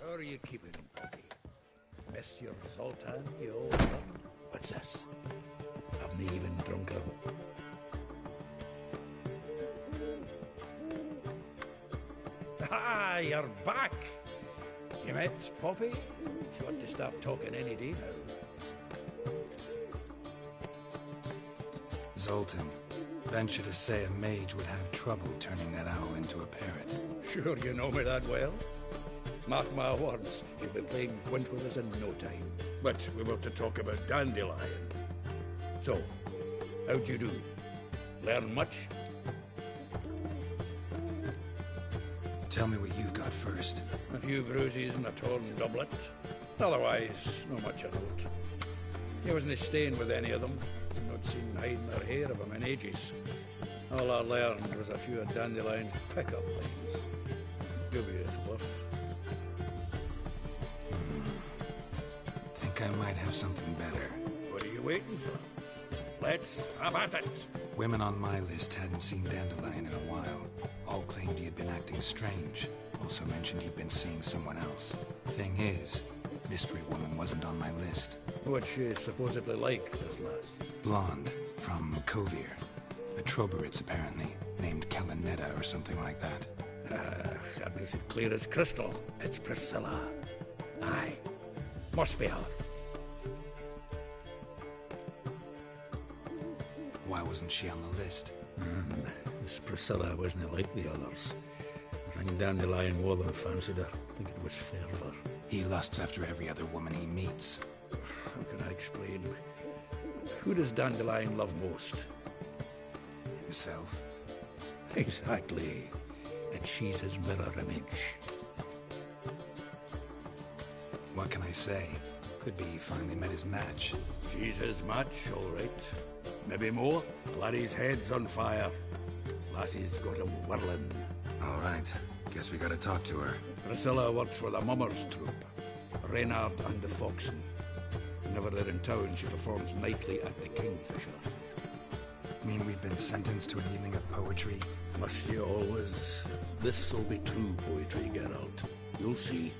How are you keeping, Bobby? Monsieur Zoltan, you old one? What's this? A haven't even drunk her. Ah, you're back. You met Poppy? She want to start talking any day now. Zoltan, venture to say a mage would have trouble turning that owl into a parrot. Sure you know me that well. Mark my words, she'll be playing Gwent with us in no time. But we were to talk about Dandelion. So, how'd you do? Learn much? Tell me what you've got first. A few bruises and a torn doublet. Otherwise, not much of note. He wasn't staying with any of them. Not seen hiding or hair of him in ages. All I learned was a few of Dandelion's pick-up lines. Dubious bluff. Think I might have something better. What are you waiting for? Let's have at it. Women on my list hadn't seen Dandelion in a while. All claimed he had been acting strange. Also mentioned he'd been seeing someone else. Thing is, Mystery Woman wasn't on my list. What's she supposedly like, this lass? Blonde, from Kovir. A Troberitz, apparently, named Kalinetta or something like that. That makes it clear as crystal. It's Priscilla. Aye. Must be her. Why wasn't she on the list? This Priscilla wasn't like the others. I think Dandelion more than fancied her. I think it was fervour. He lusts after every other woman he meets. How can I explain? Who does Dandelion love most? Himself. Exactly. And she's his mirror image. What can I say? Could be he finally met his match. She's his match, all right. Maybe more. Laddie's head's on fire. Lassie's got him whirling. All right. Guess we gotta talk to her. Priscilla works for the Mummers troupe. Reynard and the Foxen. Whenever they're in town, she performs nightly at the Kingfisher. Mean we've been sentenced to an evening of poetry? Must you always? This'll be true poetry, Geralt. You'll see.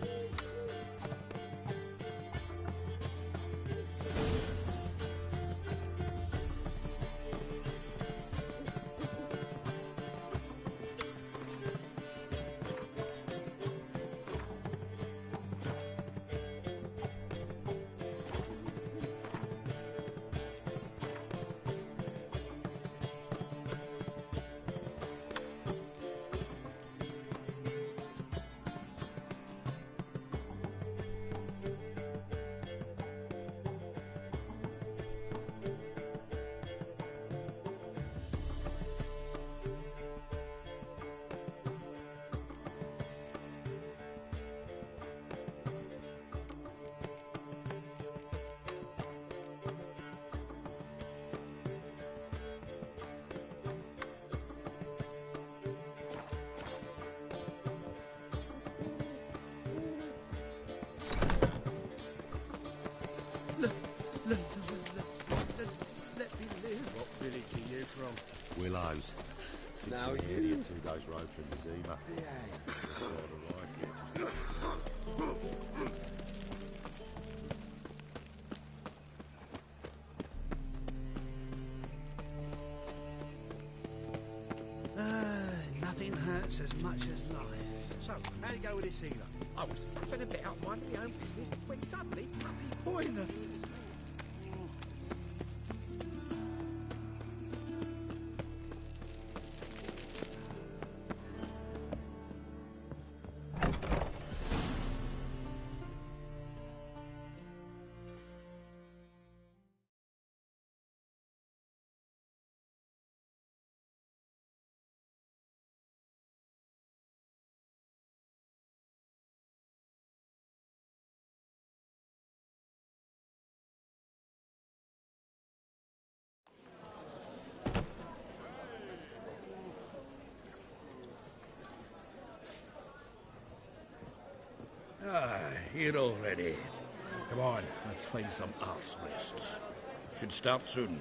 Let me live. What village are you from? Willows. Sits Now in the you- area 2 days road from Zima. Nothing hurts as much as life. So, how'd it go with this healer? I was fluffing a bit out minding my own business when suddenly puppy Pointer! Here already. Come on, let's find some arse rests. Should start soon.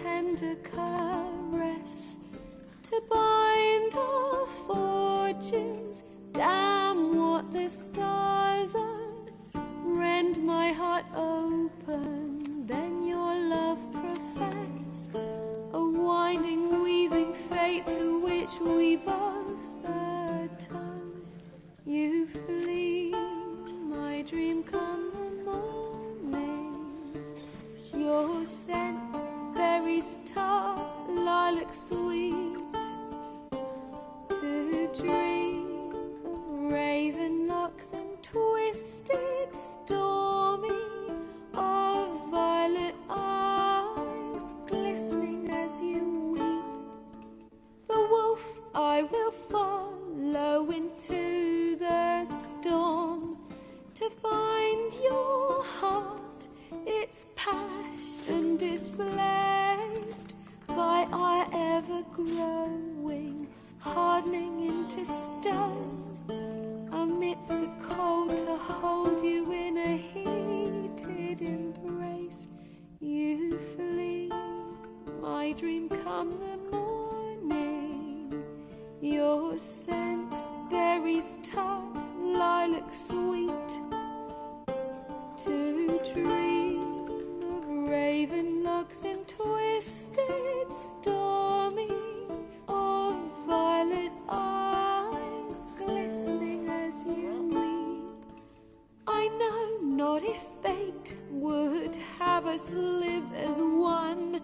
tender caress to bind our fortunes. Damn what the stars are. Rend my heart open, then your love profess. A winding, weaving fate to which we both atone. You flee, my dream come the morning. Your scent, berries tart, lilac sweet. To dream of raven locks and twisted, stormy, of violet eyes glistening as you weep. The wolf I will follow into the storm to find your heart, its passion displaced by our ever-growing, hardening into stone. Amidst the cold to hold you in a heated embrace. You flee, my dream come the morning. Your scent, berries tart, lilac sweet. To dream of raven locks and twisted, stormy, of violet eyes glistening as you weep. I know not if fate would have us live as one,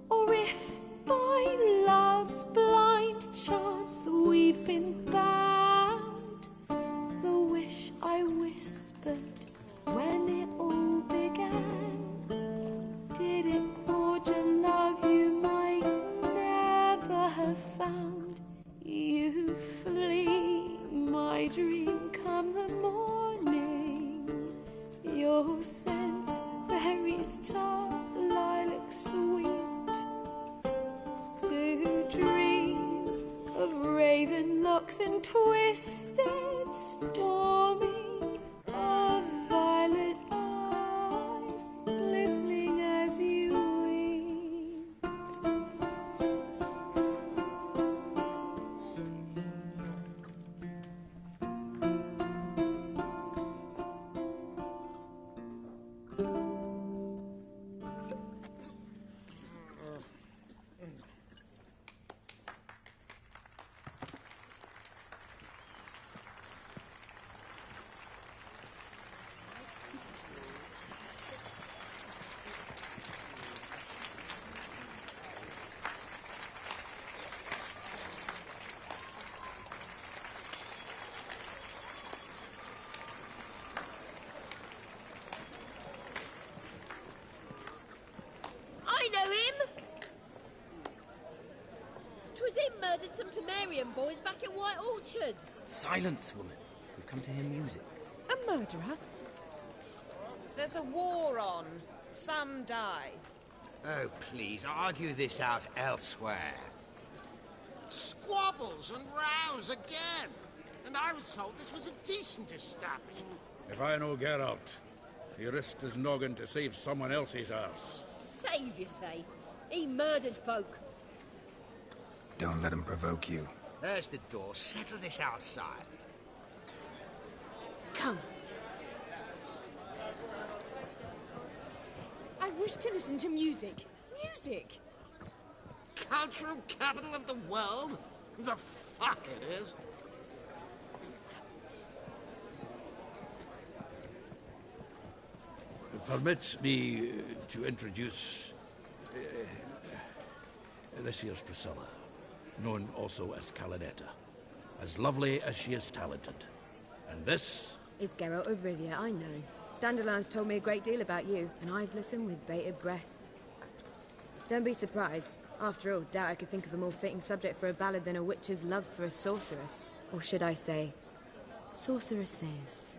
or if by love's blind chance we've been bound. The wish I whispered when it all began, did it forge a love you might never have found? You flee, my dream come the morning. Your scent, berries tart, lilac sweet. To dream of raven locks and twisted, stormy, of violet eyes glistening as you weep. I know him! 'Twas him murdered some Temerian boys back at White Orchard. Silence, woman. We've come to hear music. A murderer? There's a war on. Some die. Oh, please, argue this out elsewhere. Squabbles and rows again. And I was told this was a decent establishment. If I know Geralt, he risked his noggin to save someone else's arse. Save, you say? He murdered folk. Don't let him provoke you. There's the door. Settle this outside. Come. I wish to listen to music. Music! Cultural capital of the world? The fuck it is. Permit me to introduce this here's Priscilla, known also as Calinetta, as lovely as she is talented. And this is Geralt of Rivia, I know. Dandelion's told me a great deal about you, and I've listened with bated breath. Don't be surprised. After all, doubt I could think of a more fitting subject for a ballad than a witch's love for a sorceress. Or should I say, sorceresses.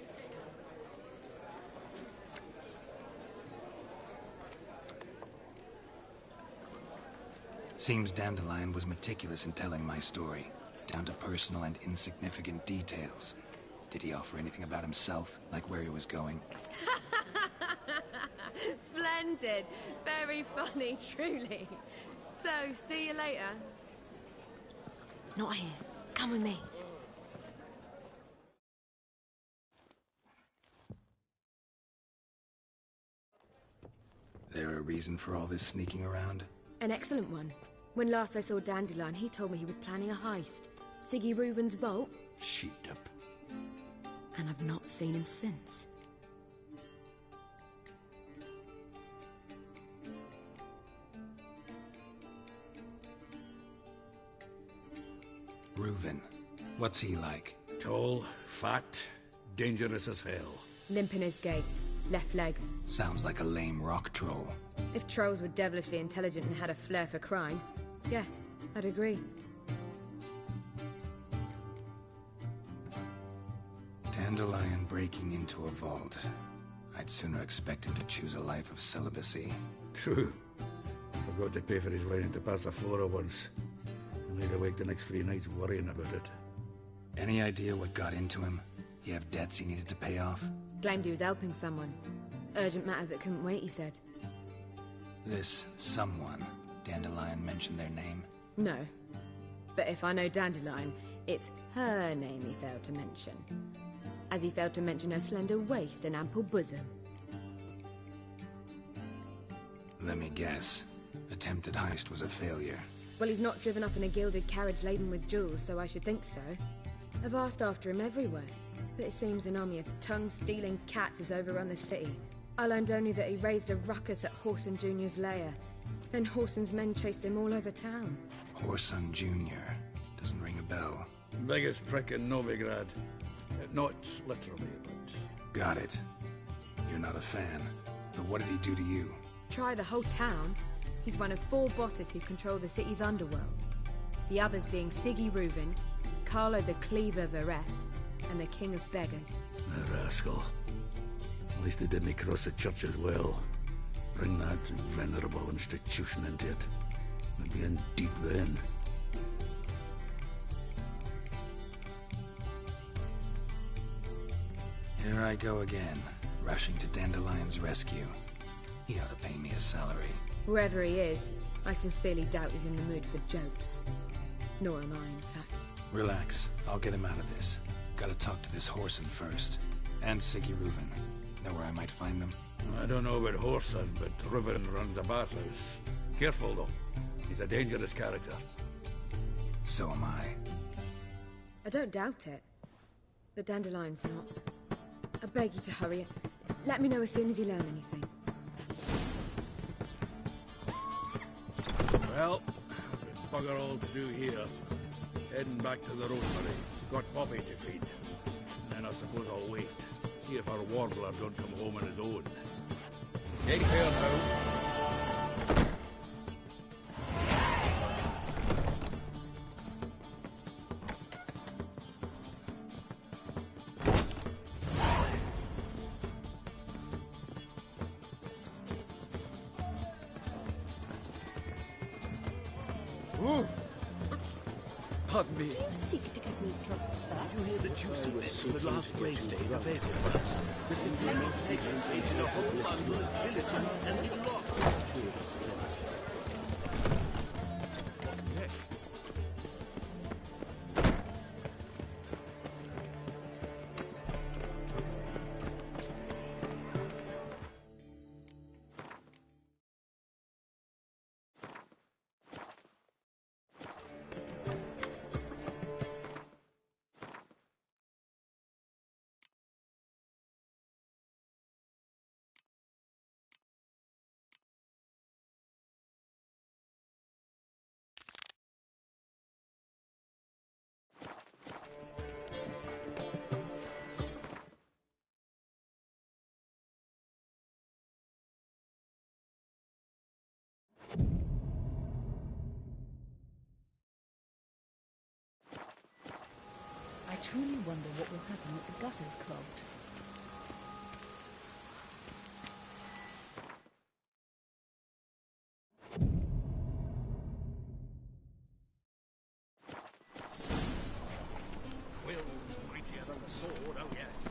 Seems Dandelion was meticulous in telling my story, down to personal and insignificant details. Did he offer anything about himself, like where he was going? Splendid. Very funny, truly. So, see you later. Not here. Come with me. There a reason for all this sneaking around? An excellent one. When last I saw Dandelion, he told me he was planning a heist. Siggy Reuven's vault. Sheeped up. And I've not seen him since. Reuven. What's he like? Tall, fat, dangerous as hell. Limp in his gait. Left leg. Sounds like a lame rock troll. If trolls were devilishly intelligent and had a flair for crime, yeah, I'd agree. Dandelion breaking into a vault. I'd sooner expect him to choose a life of celibacy. True. Forgot to pay for his ride into Passaflora once. And laid awake the next 3 nights worrying about it. Any idea what got into him? He have debts he needed to pay off? Claimed he was helping someone. Urgent matter that couldn't wait, he said. This someone, Dandelion mentioned their name? No. But if I know Dandelion, it's her name he failed to mention. As he failed to mention her slender waist and ample bosom. Let me guess. Attempted heist was a failure. Well, he's not driven up in a gilded carriage laden with jewels, so I should think so. I've asked after him everywhere, but it seems an army of tongue-stealing cats has overrun the city. I learned only that he raised a ruckus at Whoreson Jr.'s lair. Then Whoreson's men chased him all over town. Whoreson Jr. Doesn't ring a bell. Biggest prick in Novigrad. Not literally, but... Got it. You're not a fan. But what did he do to you? Try the whole town. He's one of 4 bosses who control the city's underworld. The others being Siggy Reuven, Carlo the Cleaver Varese, and the King of Beggars. The rascal. At least he didn't cross the church as well. Bring that venerable institution into it. We'd be in deep then. Here I go again, rushing to Dandelion's rescue. He ought to pay me a salary. Wherever he is, I sincerely doubt he's in the mood for jokes. Nor am I, in fact. Relax. I'll get him out of this. Gotta talk to this Whoreson first. And Siggy Reuven. Know where I might find them? I don't know about Whoreson, but Reuven runs a bathhouse. Careful, though. He's a dangerous character. So am I. I don't doubt it. But Dandelion's not. I beg you to hurry. Let me know as soon as you learn anything. Well, there's bugger all to do here. Heading back to the roastery. Got Poppy to feed. And then I suppose I'll wait. See if our warbler don't come home on his own. Take care now. Pardon me. Do you seek to get me drunk, sir? You hear the juicy men from the last race day of April? The convenient agent painted a whole bundle of villagers and he lost. It's too expensive. What next? I truly wonder what will happen with the gutters clogged. Will's mightier than the sword, oh yes.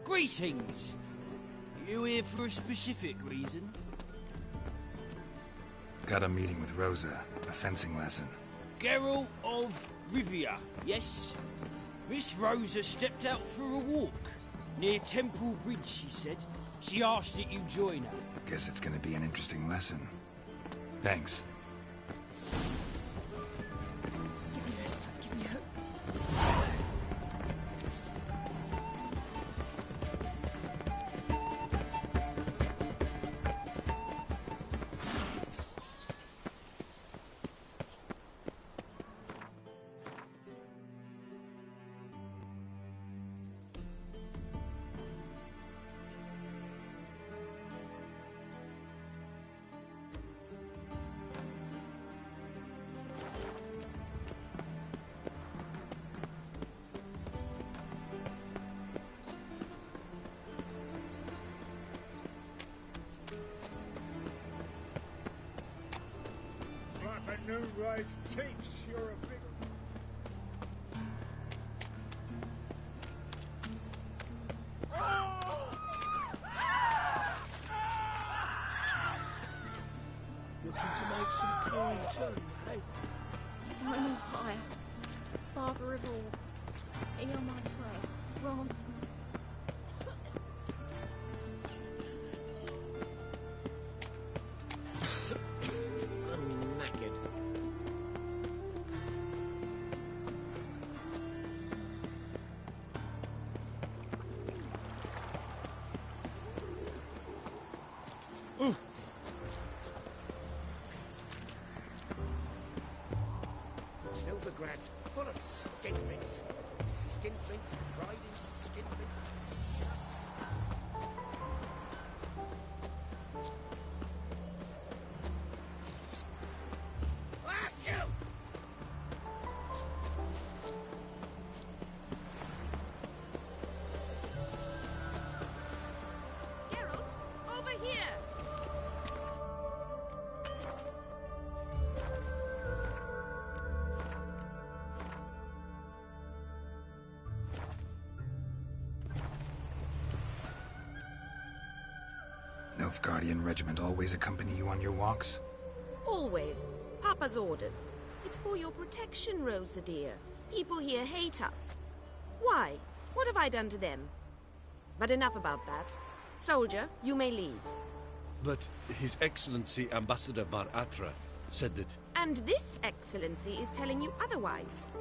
Greetings! You here for a specific reason? Got a meeting with Rosa, a fencing lesson. Geralt of Rivia, yes? Miss Rosa stepped out for a walk. Near Temple Bridge, she said. She asked that you join her. Guess it's gonna be an interesting lesson. Thanks. Give me respite, give me hope. Noonrise teach you're a big... Looking to make some coin too, eh? I'm on fire. Father of all, hear my prayer. Grant me. I'm knackered. Novigrad's full of skinflints. Skinflints riding skinflints. Geralt, over here! Nilfgaardian regiment always accompany you on your walks? Always. Papa's orders. It's for your protection, Rosa dear. People here hate us. Why? What have I done to them? But enough about that. Soldier, you may leave. But His Excellency Ambassador Var Atra said that... And this excellency is telling you otherwise.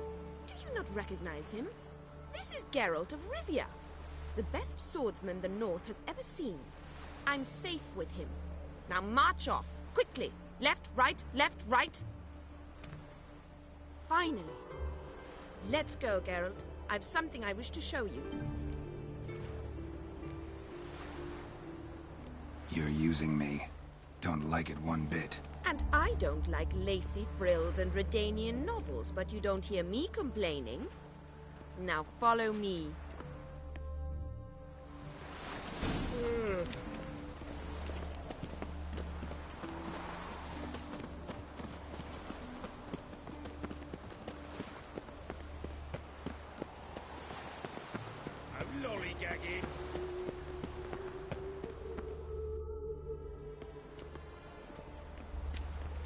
Do you not recognize him? This is Geralt of Rivia, the best swordsman the North has ever seen. I'm safe with him. Now march off, quickly. Left, right, left, right. Finally. Let's go, Geralt. I've something I wish to show you. You're using me. Don't like it one bit. And I don't like lacy frills and Redanian novels, but you don't hear me complaining. Now follow me. I'm lollygagging.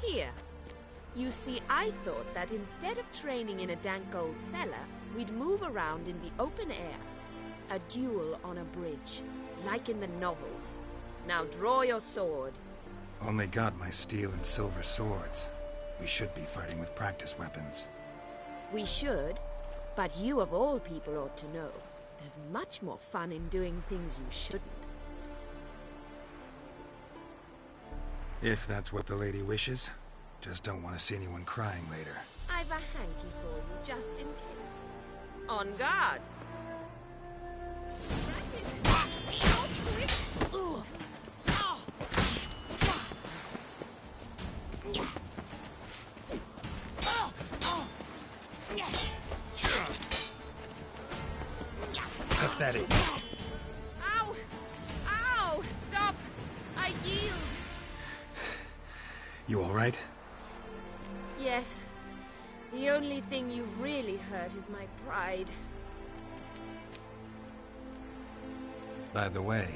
Here. You see, I thought that instead of training in a dank old cellar, we'd move around in the open air. A duel on a bridge. like in the novels. Now draw your sword. Only got my steel and silver swords. We should be fighting with practice weapons. We should, but you of all people ought to know. There's much more fun in doing things you shouldn't. If that's what the lady wishes. Just don't want to see anyone crying later. I've a hanky for you, just in case. On guard! Cut that in. Ow! Ow! Stop! I yield! You all right? Yes. The only thing you've really hurt is my pride. By the way,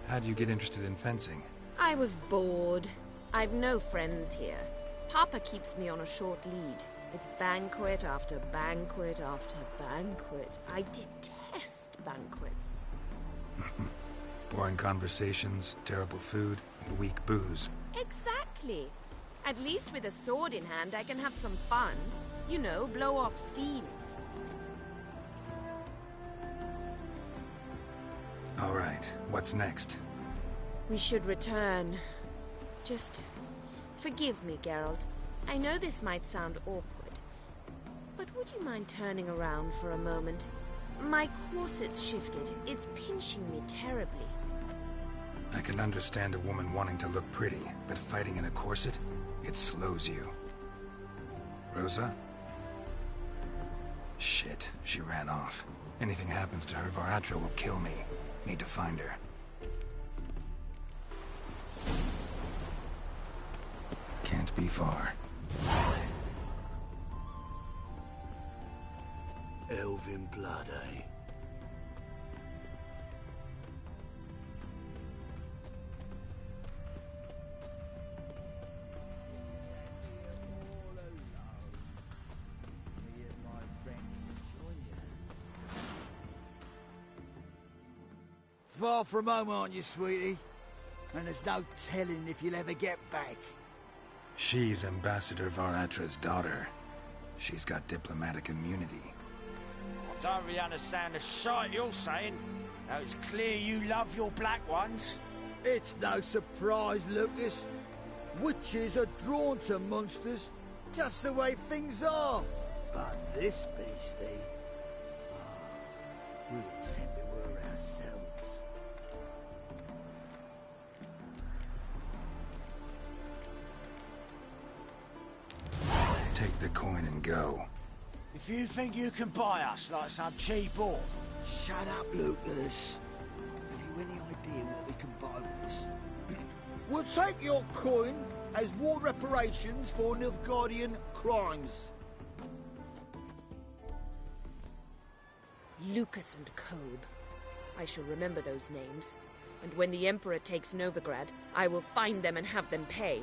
how'd you get interested in fencing? I was bored. I've no friends here. Papa keeps me on a short lead. It's banquet after banquet after banquet. I detest banquets. Boring conversations, terrible food, and weak booze. Exactly. At least with a sword in hand, I can have some fun. You know, blow off steam. All right, what's next? We should return. Just forgive me, Geralt. I know this might sound awkward, but would you mind turning around for a moment? My corset's shifted. It's pinching me terribly. I can understand a woman wanting to look pretty, but fighting in a corset, it slows you. Rosa? Shit, she ran off. Anything happens to her, Varatra will kill me. Need to find her. Can't be far. Elven blood, eh? Far from home, aren't you, sweetie? And there's no telling if you'll ever get back. She's Ambassador Varatra's daughter. She's got diplomatic immunity. I don't really understand the shite you're saying. Now it's clear you love your black ones. It's no surprise, Lucas. Witches are drawn to monsters, just the way things are. But this beastie, we'll tend to her ourselves. Take the coin and go. If you think you can buy us like some cheap whore... Shut up, Lucas. Have you any idea what we can buy with this? We'll take your coin as war reparations for Nilfgaardian crimes. Lucas and Kobe. I shall remember those names. And when the Emperor takes Novigrad, I will find them and have them pay.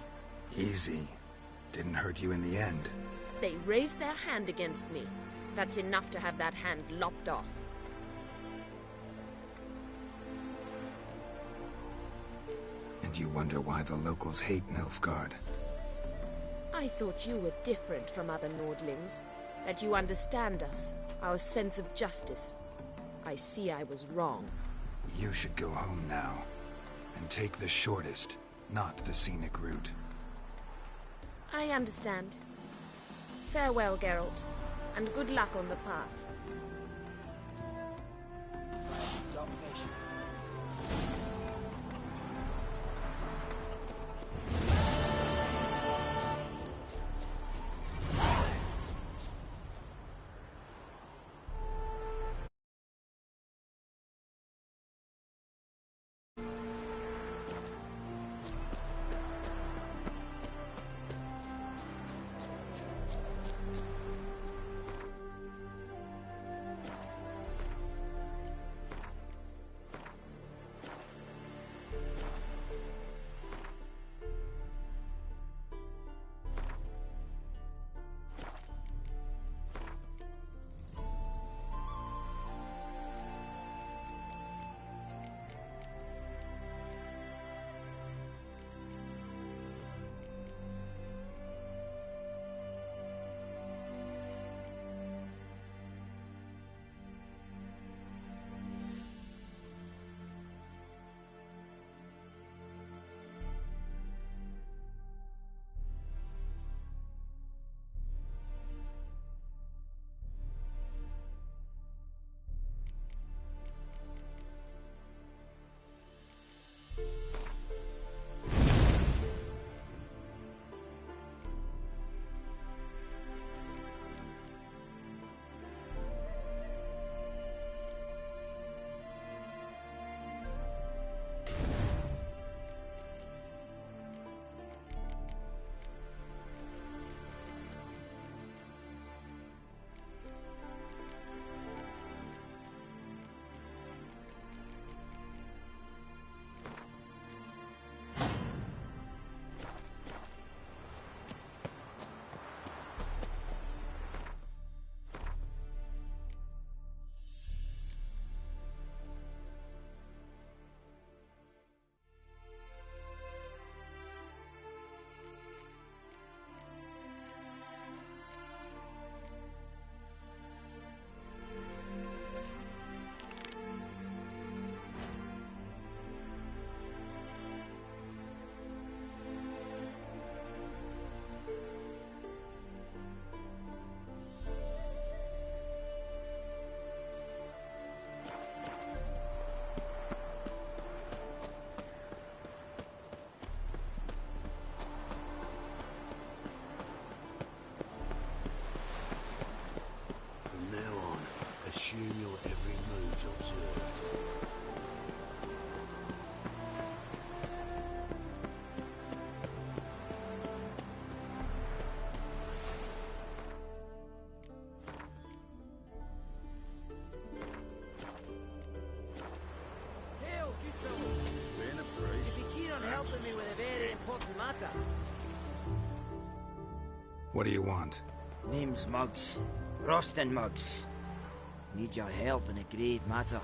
Easy. Didn't hurt you in the end. They raised their hand against me. That's enough to have that hand lopped off. And you wonder why the locals hate Nilfgaard. I thought you were different from other Nordlings. That you understand us, our sense of justice. I see I was wrong. You should go home now. And take the shortest, not the scenic route. I understand. Farewell, Geralt, and good luck on the path. Stop fishing. answers. me with a very important matter. What do you want? Name's Muggs. Rostin Muggs. Need your help in a grave matter.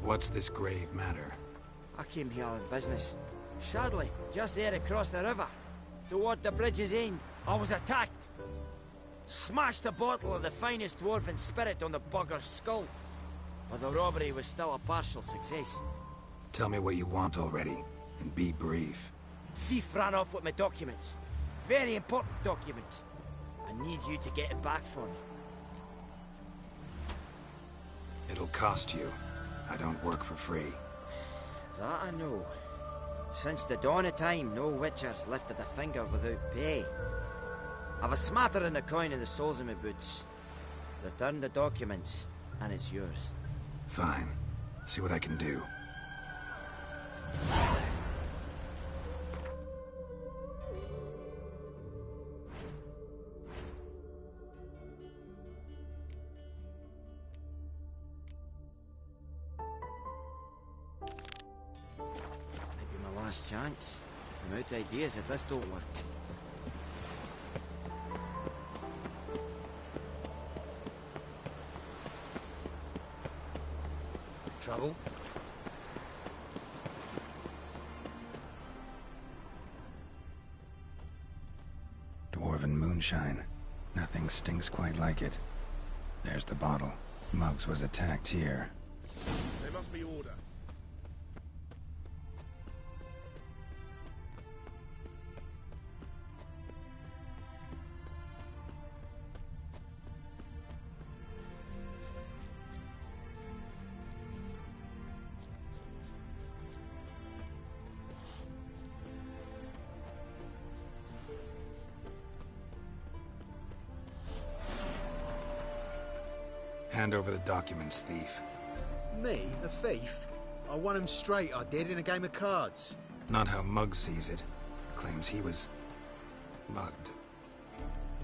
What's this grave matter? I came here on business. Sadly, just there across the river, toward the bridge's end, I was attacked. Smashed a bottle of the finest dwarven spirit on the bugger's skull. But the robbery was still a partial success. Tell me what you want already, and be brief. Thief ran off with my documents. Very important documents. I need you to get him back for me. It'll cost you. I don't work for free. That I know. Since the dawn of time, no witcher's lifted a finger without pay. I've a smattering of coin in the soles of my boots. Return the documents, and it's yours. Fine. See what I can do. Maybe my last chance. I'm out of ideas if this don't work. Trouble? Dwarven moonshine. Nothing stinks quite like it. There's the bottle. Muggs was attacked here. There must be order. Hand over the documents, thief. Me? A thief? I won him straight, I did, in a game of cards. Not how Muggs sees it. Claims he was mugged.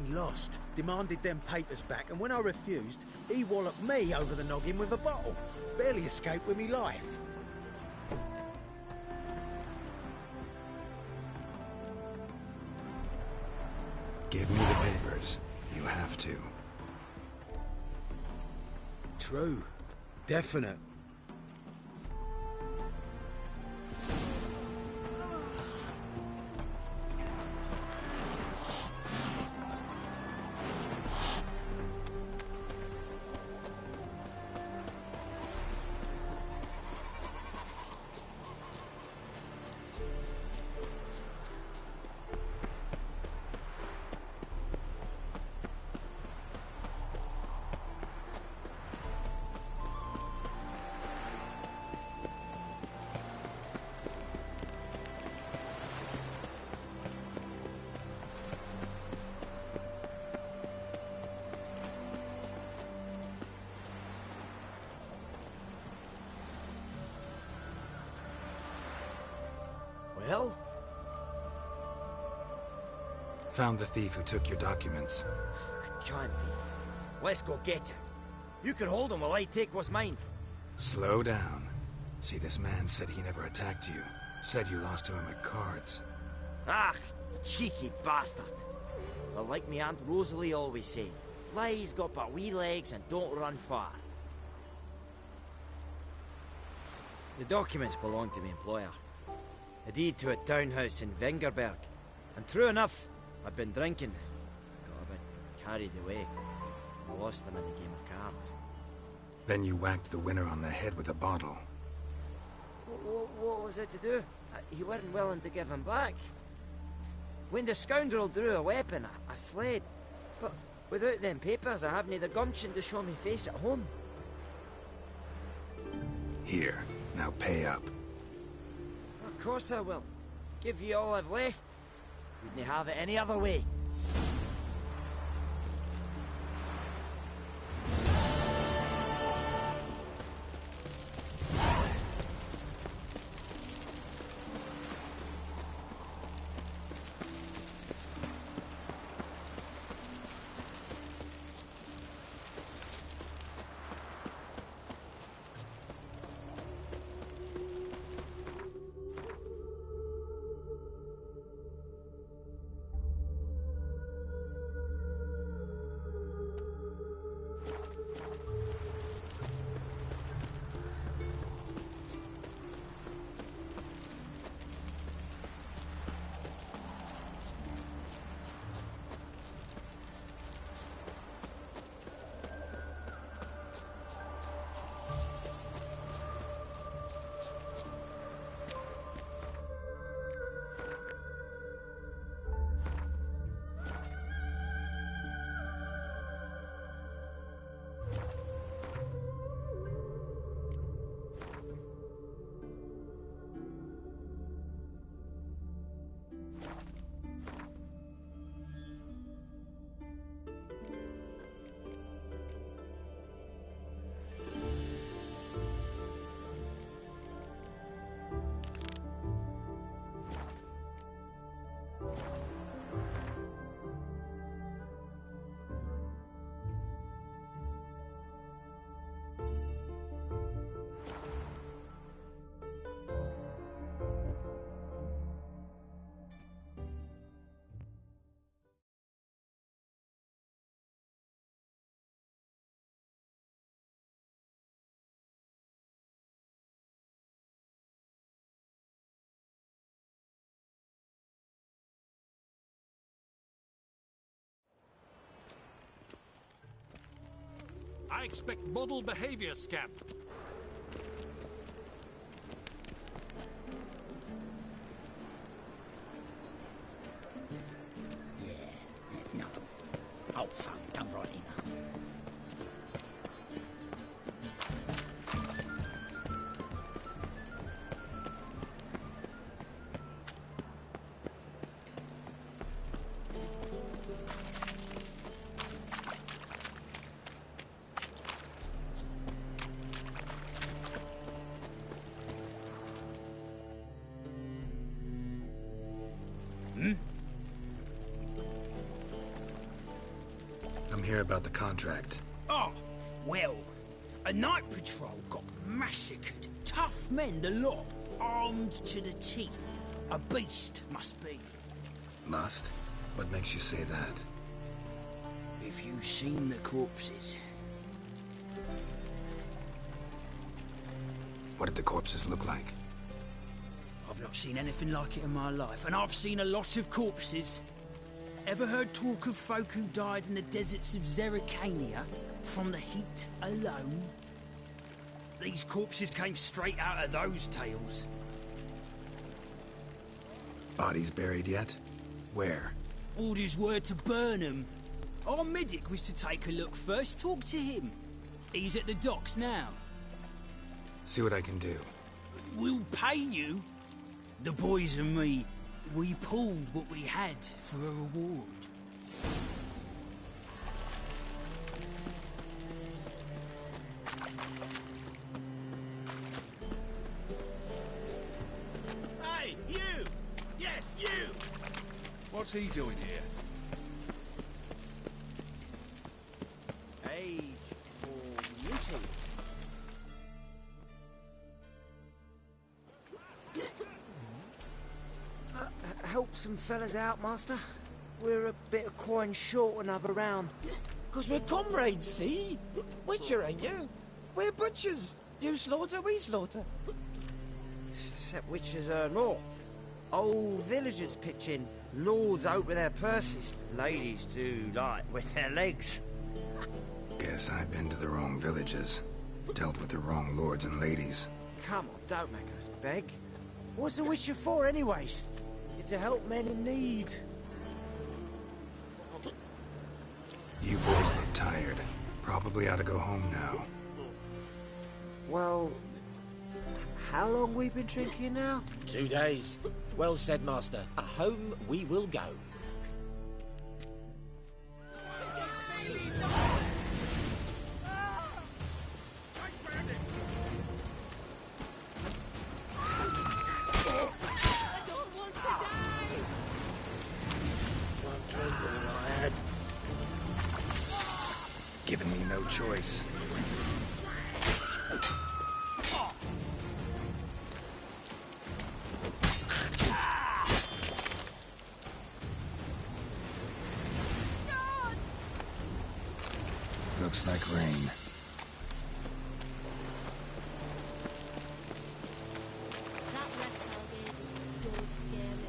He lost, demanded them papers back, and when I refused, he walloped me over the noggin with a bottle. Barely escaped with me life. Give me the papers. You have to. True. Definite. Well? Found the thief who took your documents. It can't be. Let's go get him. You can hold him while I take what's mine. Slow down. See, this man said he never attacked you. Said you lost to him at cards. Ah, cheeky bastard. But like me Aunt Rosalie always said, lies got but wee legs and don't run far. The documents belong to my employer. A deed to a townhouse in Vengerberg. And true enough, I'd been drinking. Got a bit carried away. I lost them in a game of cards. Then you whacked the winner on the head with a bottle. What was it to do? He weren't willing to give him back. When the scoundrel drew a weapon, I fled. But without them papers, I haven't the gumption to show me face at home. Here, now pay up. Of course I will. Give you all I've left. Wouldn't have it any other way. I expect model behavior, Scamp. No. Oh, fuck, don't write it now. I'm here about the contract. Oh, well, a night patrol got massacred. Tough men, the lot, armed to the teeth. A beast, must be. Must? What makes you say that? If you've seen the corpses. What did the corpses look like? I've not seen anything like it in my life, and I've seen a lot of corpses. Ever heard talk of folk who died in the deserts of Zerrikania from the heat alone? These corpses came straight out of those tales. Bodies buried yet? Where? Orders were to burn them. Our medic was to take a look first, talk to him. He's at the docks now. See what I can do. We'll pay you. The boys and me, we pulled what we had for a reward. Hey, you! Yes, you! What's he doing here? Age for muting. Help some fellas out, Master. We're a bit of coin short another round. 'Cause we're comrades, see? Witcher, ain't you? We're butchers. You slaughter, we slaughter. Except witches earn more. Old villagers pitch in. Lords out with their purses. Ladies do like with their legs. Guess I've been to the wrong villages. Dealt with the wrong lords and ladies. Come on, don't make us beg. What's the witcher for, anyways? It's to help men in need. You boys look tired. Probably ought to go home now. Well, how long we been drinking now? 2 days. Well said, Master. Home we will go. Giving me no choice. Looks like rain. That reptile gazing don't scare me.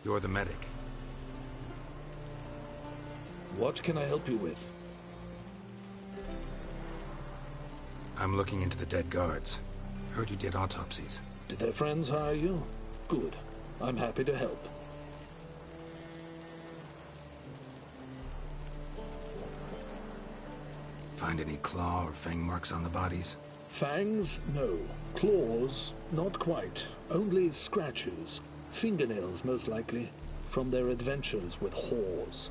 You're the medic. What can I help you with? I'm looking into the dead guards. Heard you did autopsies. Did their friends hire you? Good. I'm happy to help. Find any claw or fang marks on the bodies? Fangs? No. Claws? Not quite. Only scratches. Fingernails, most likely, from their adventures with whores.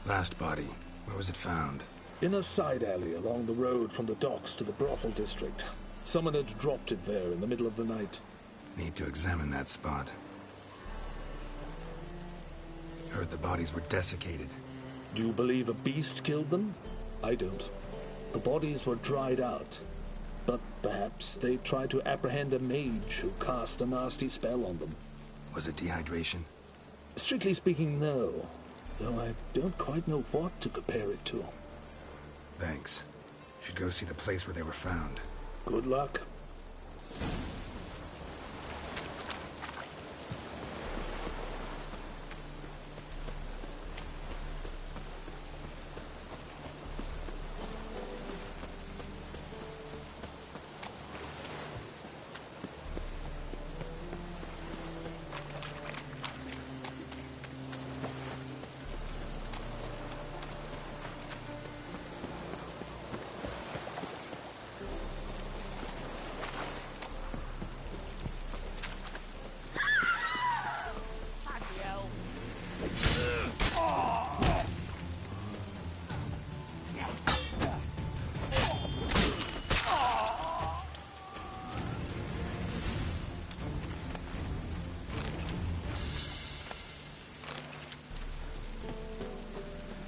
Last body. Where was it found? In a side alley along the road from the docks to the brothel district. Someone had dropped it there in the middle of the night. Need to examine that spot. Heard the bodies were desiccated. Do you believe a beast killed them? I don't. The bodies were dried out. But perhaps they tried to apprehend a mage who cast a nasty spell on them. Was it dehydration? Strictly speaking, no. Though I don't quite know what to compare it to. Thanks. Should go see the place where they were found. Good luck.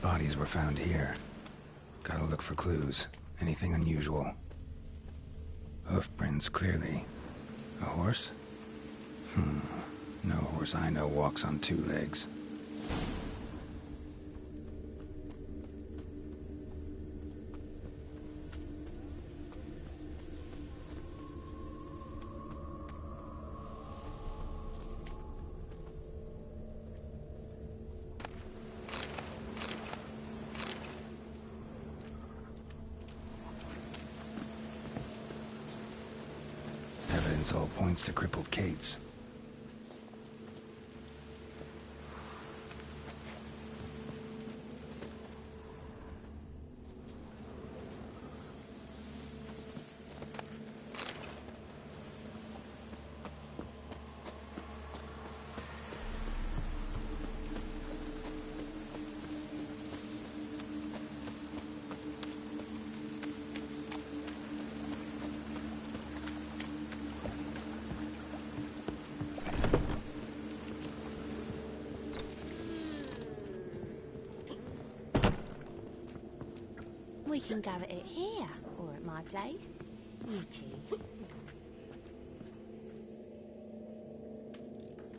Bodies were found here. Gotta look for clues. Anything unusual. Hoof prints, clearly. A horse? No horse I know walks on two legs. Evidence all points to crippled Kate's. We can go at it here, or at my place. You choose.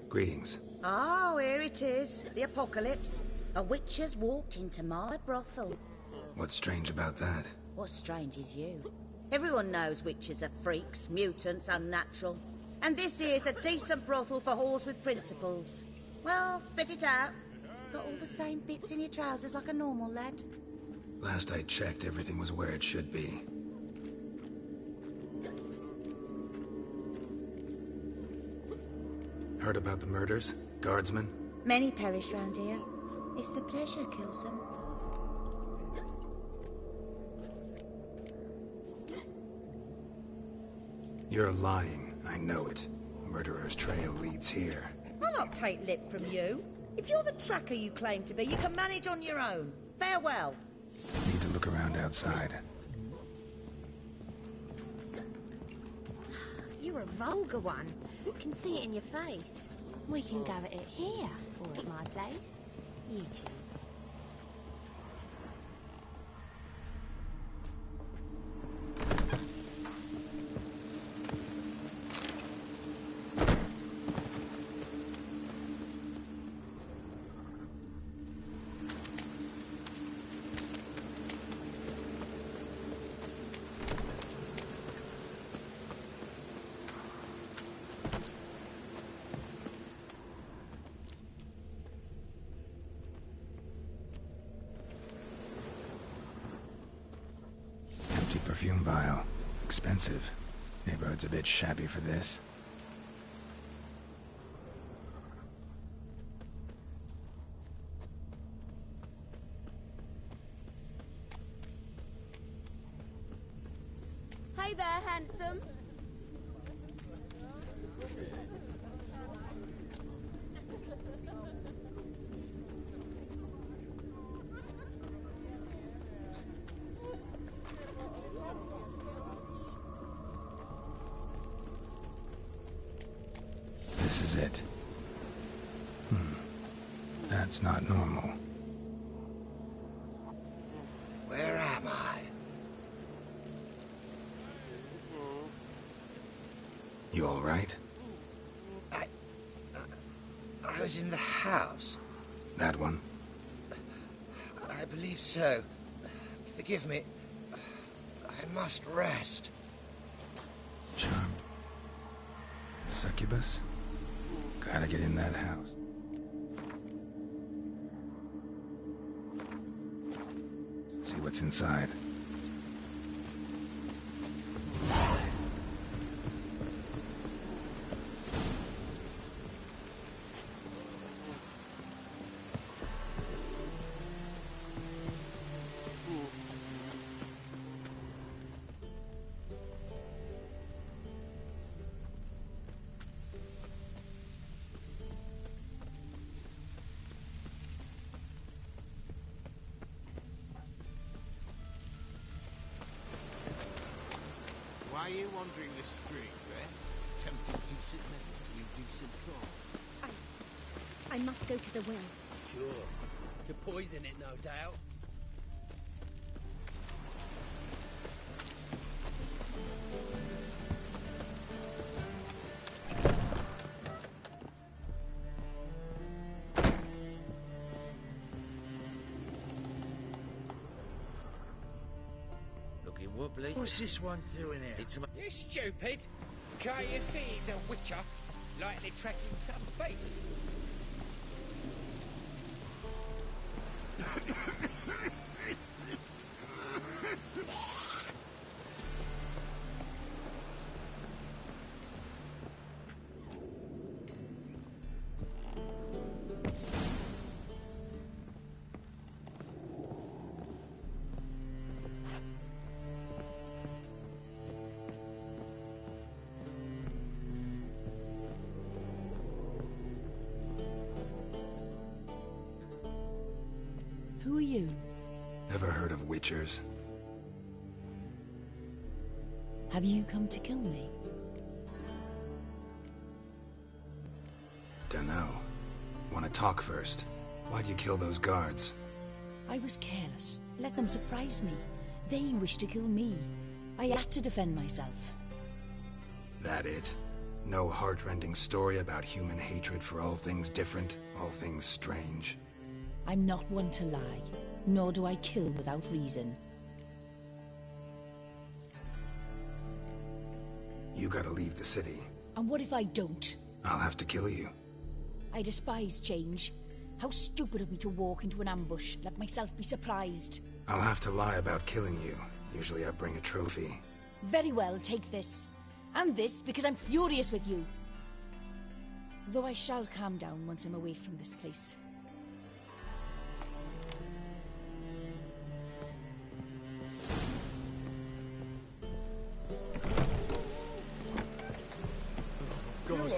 Greetings. Oh, here it is. The apocalypse. A witch has walked into my brothel. What's strange about that? What's strange is you. Everyone knows witches are freaks, mutants, unnatural. And this here's a decent brothel for whores with principles. Well, spit it out. Got all the same bits in your trousers like a normal lad. Last I checked, everything was where it should be. Heard about the murders? Guardsmen? Many perish round here. It's the pleasure kills them. You're lying. I know it. Murderer's trail leads here. I'll not take lip from you. If you're the tracker you claim to be, you can manage on your own. Farewell. Need to look around outside. You're a vulgar one. Can see it in your face. We can go at it here, or at my place. You choose. vile. Expensive. Neighborhood's a bit shabby for this. Hey there, handsome. This is it. That's not normal. Where am I? You all right? I was in the house. That one? I believe so. Forgive me. I must rest. Charmed. Succubus? Gotta get in that house. See what's inside. Why are you wandering the streets, eh? Tempting decent men to indecent cause. I must go to the well. Sure. To poison it, no doubt. Looking wobbly. What's this one doing here? It's You stupid! Can't you see he's a witcher? Likely tracking some beast. Who are you? Ever heard of witchers? Have you come to kill me? Dunno. Wanna talk first? Why'd you kill those guards? I was careless. Let them surprise me. They wished to kill me. I had to defend myself. That it? No heartrending story about human hatred for all things different, all things strange? I'm not one to lie, nor do I kill without reason. You gotta leave the city. And what if I don't? I'll have to kill you. I despise change. How stupid of me to walk into an ambush, let myself be surprised. I'll have to lie about killing you. Usually I bring a trophy. Very well, take this. And this, because I'm furious with you. Though I shall calm down once I'm away from this place. God,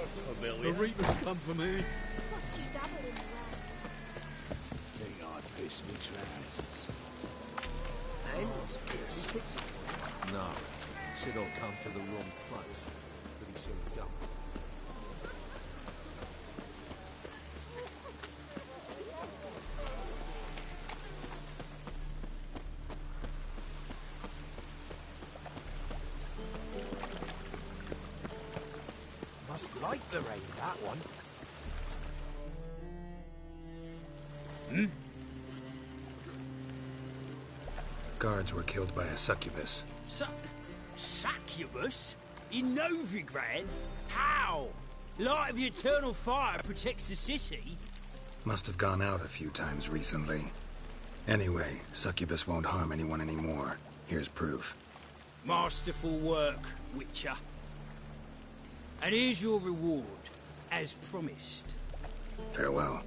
the Reapers come for me. Must you dabble in the well? Think I pissed me trousers. And it's piss. No. Said I'll come to the wrong place. But he seemed dumb. Must like the rain, that one. Guards were killed by a succubus. Succubus? In Novigrad? How? Light of the eternal fire protects the city? Must have gone out a few times recently. Anyway, succubus won't harm anyone anymore. Here's proof. Masterful work, Witcher. And here's your reward, as promised. Farewell.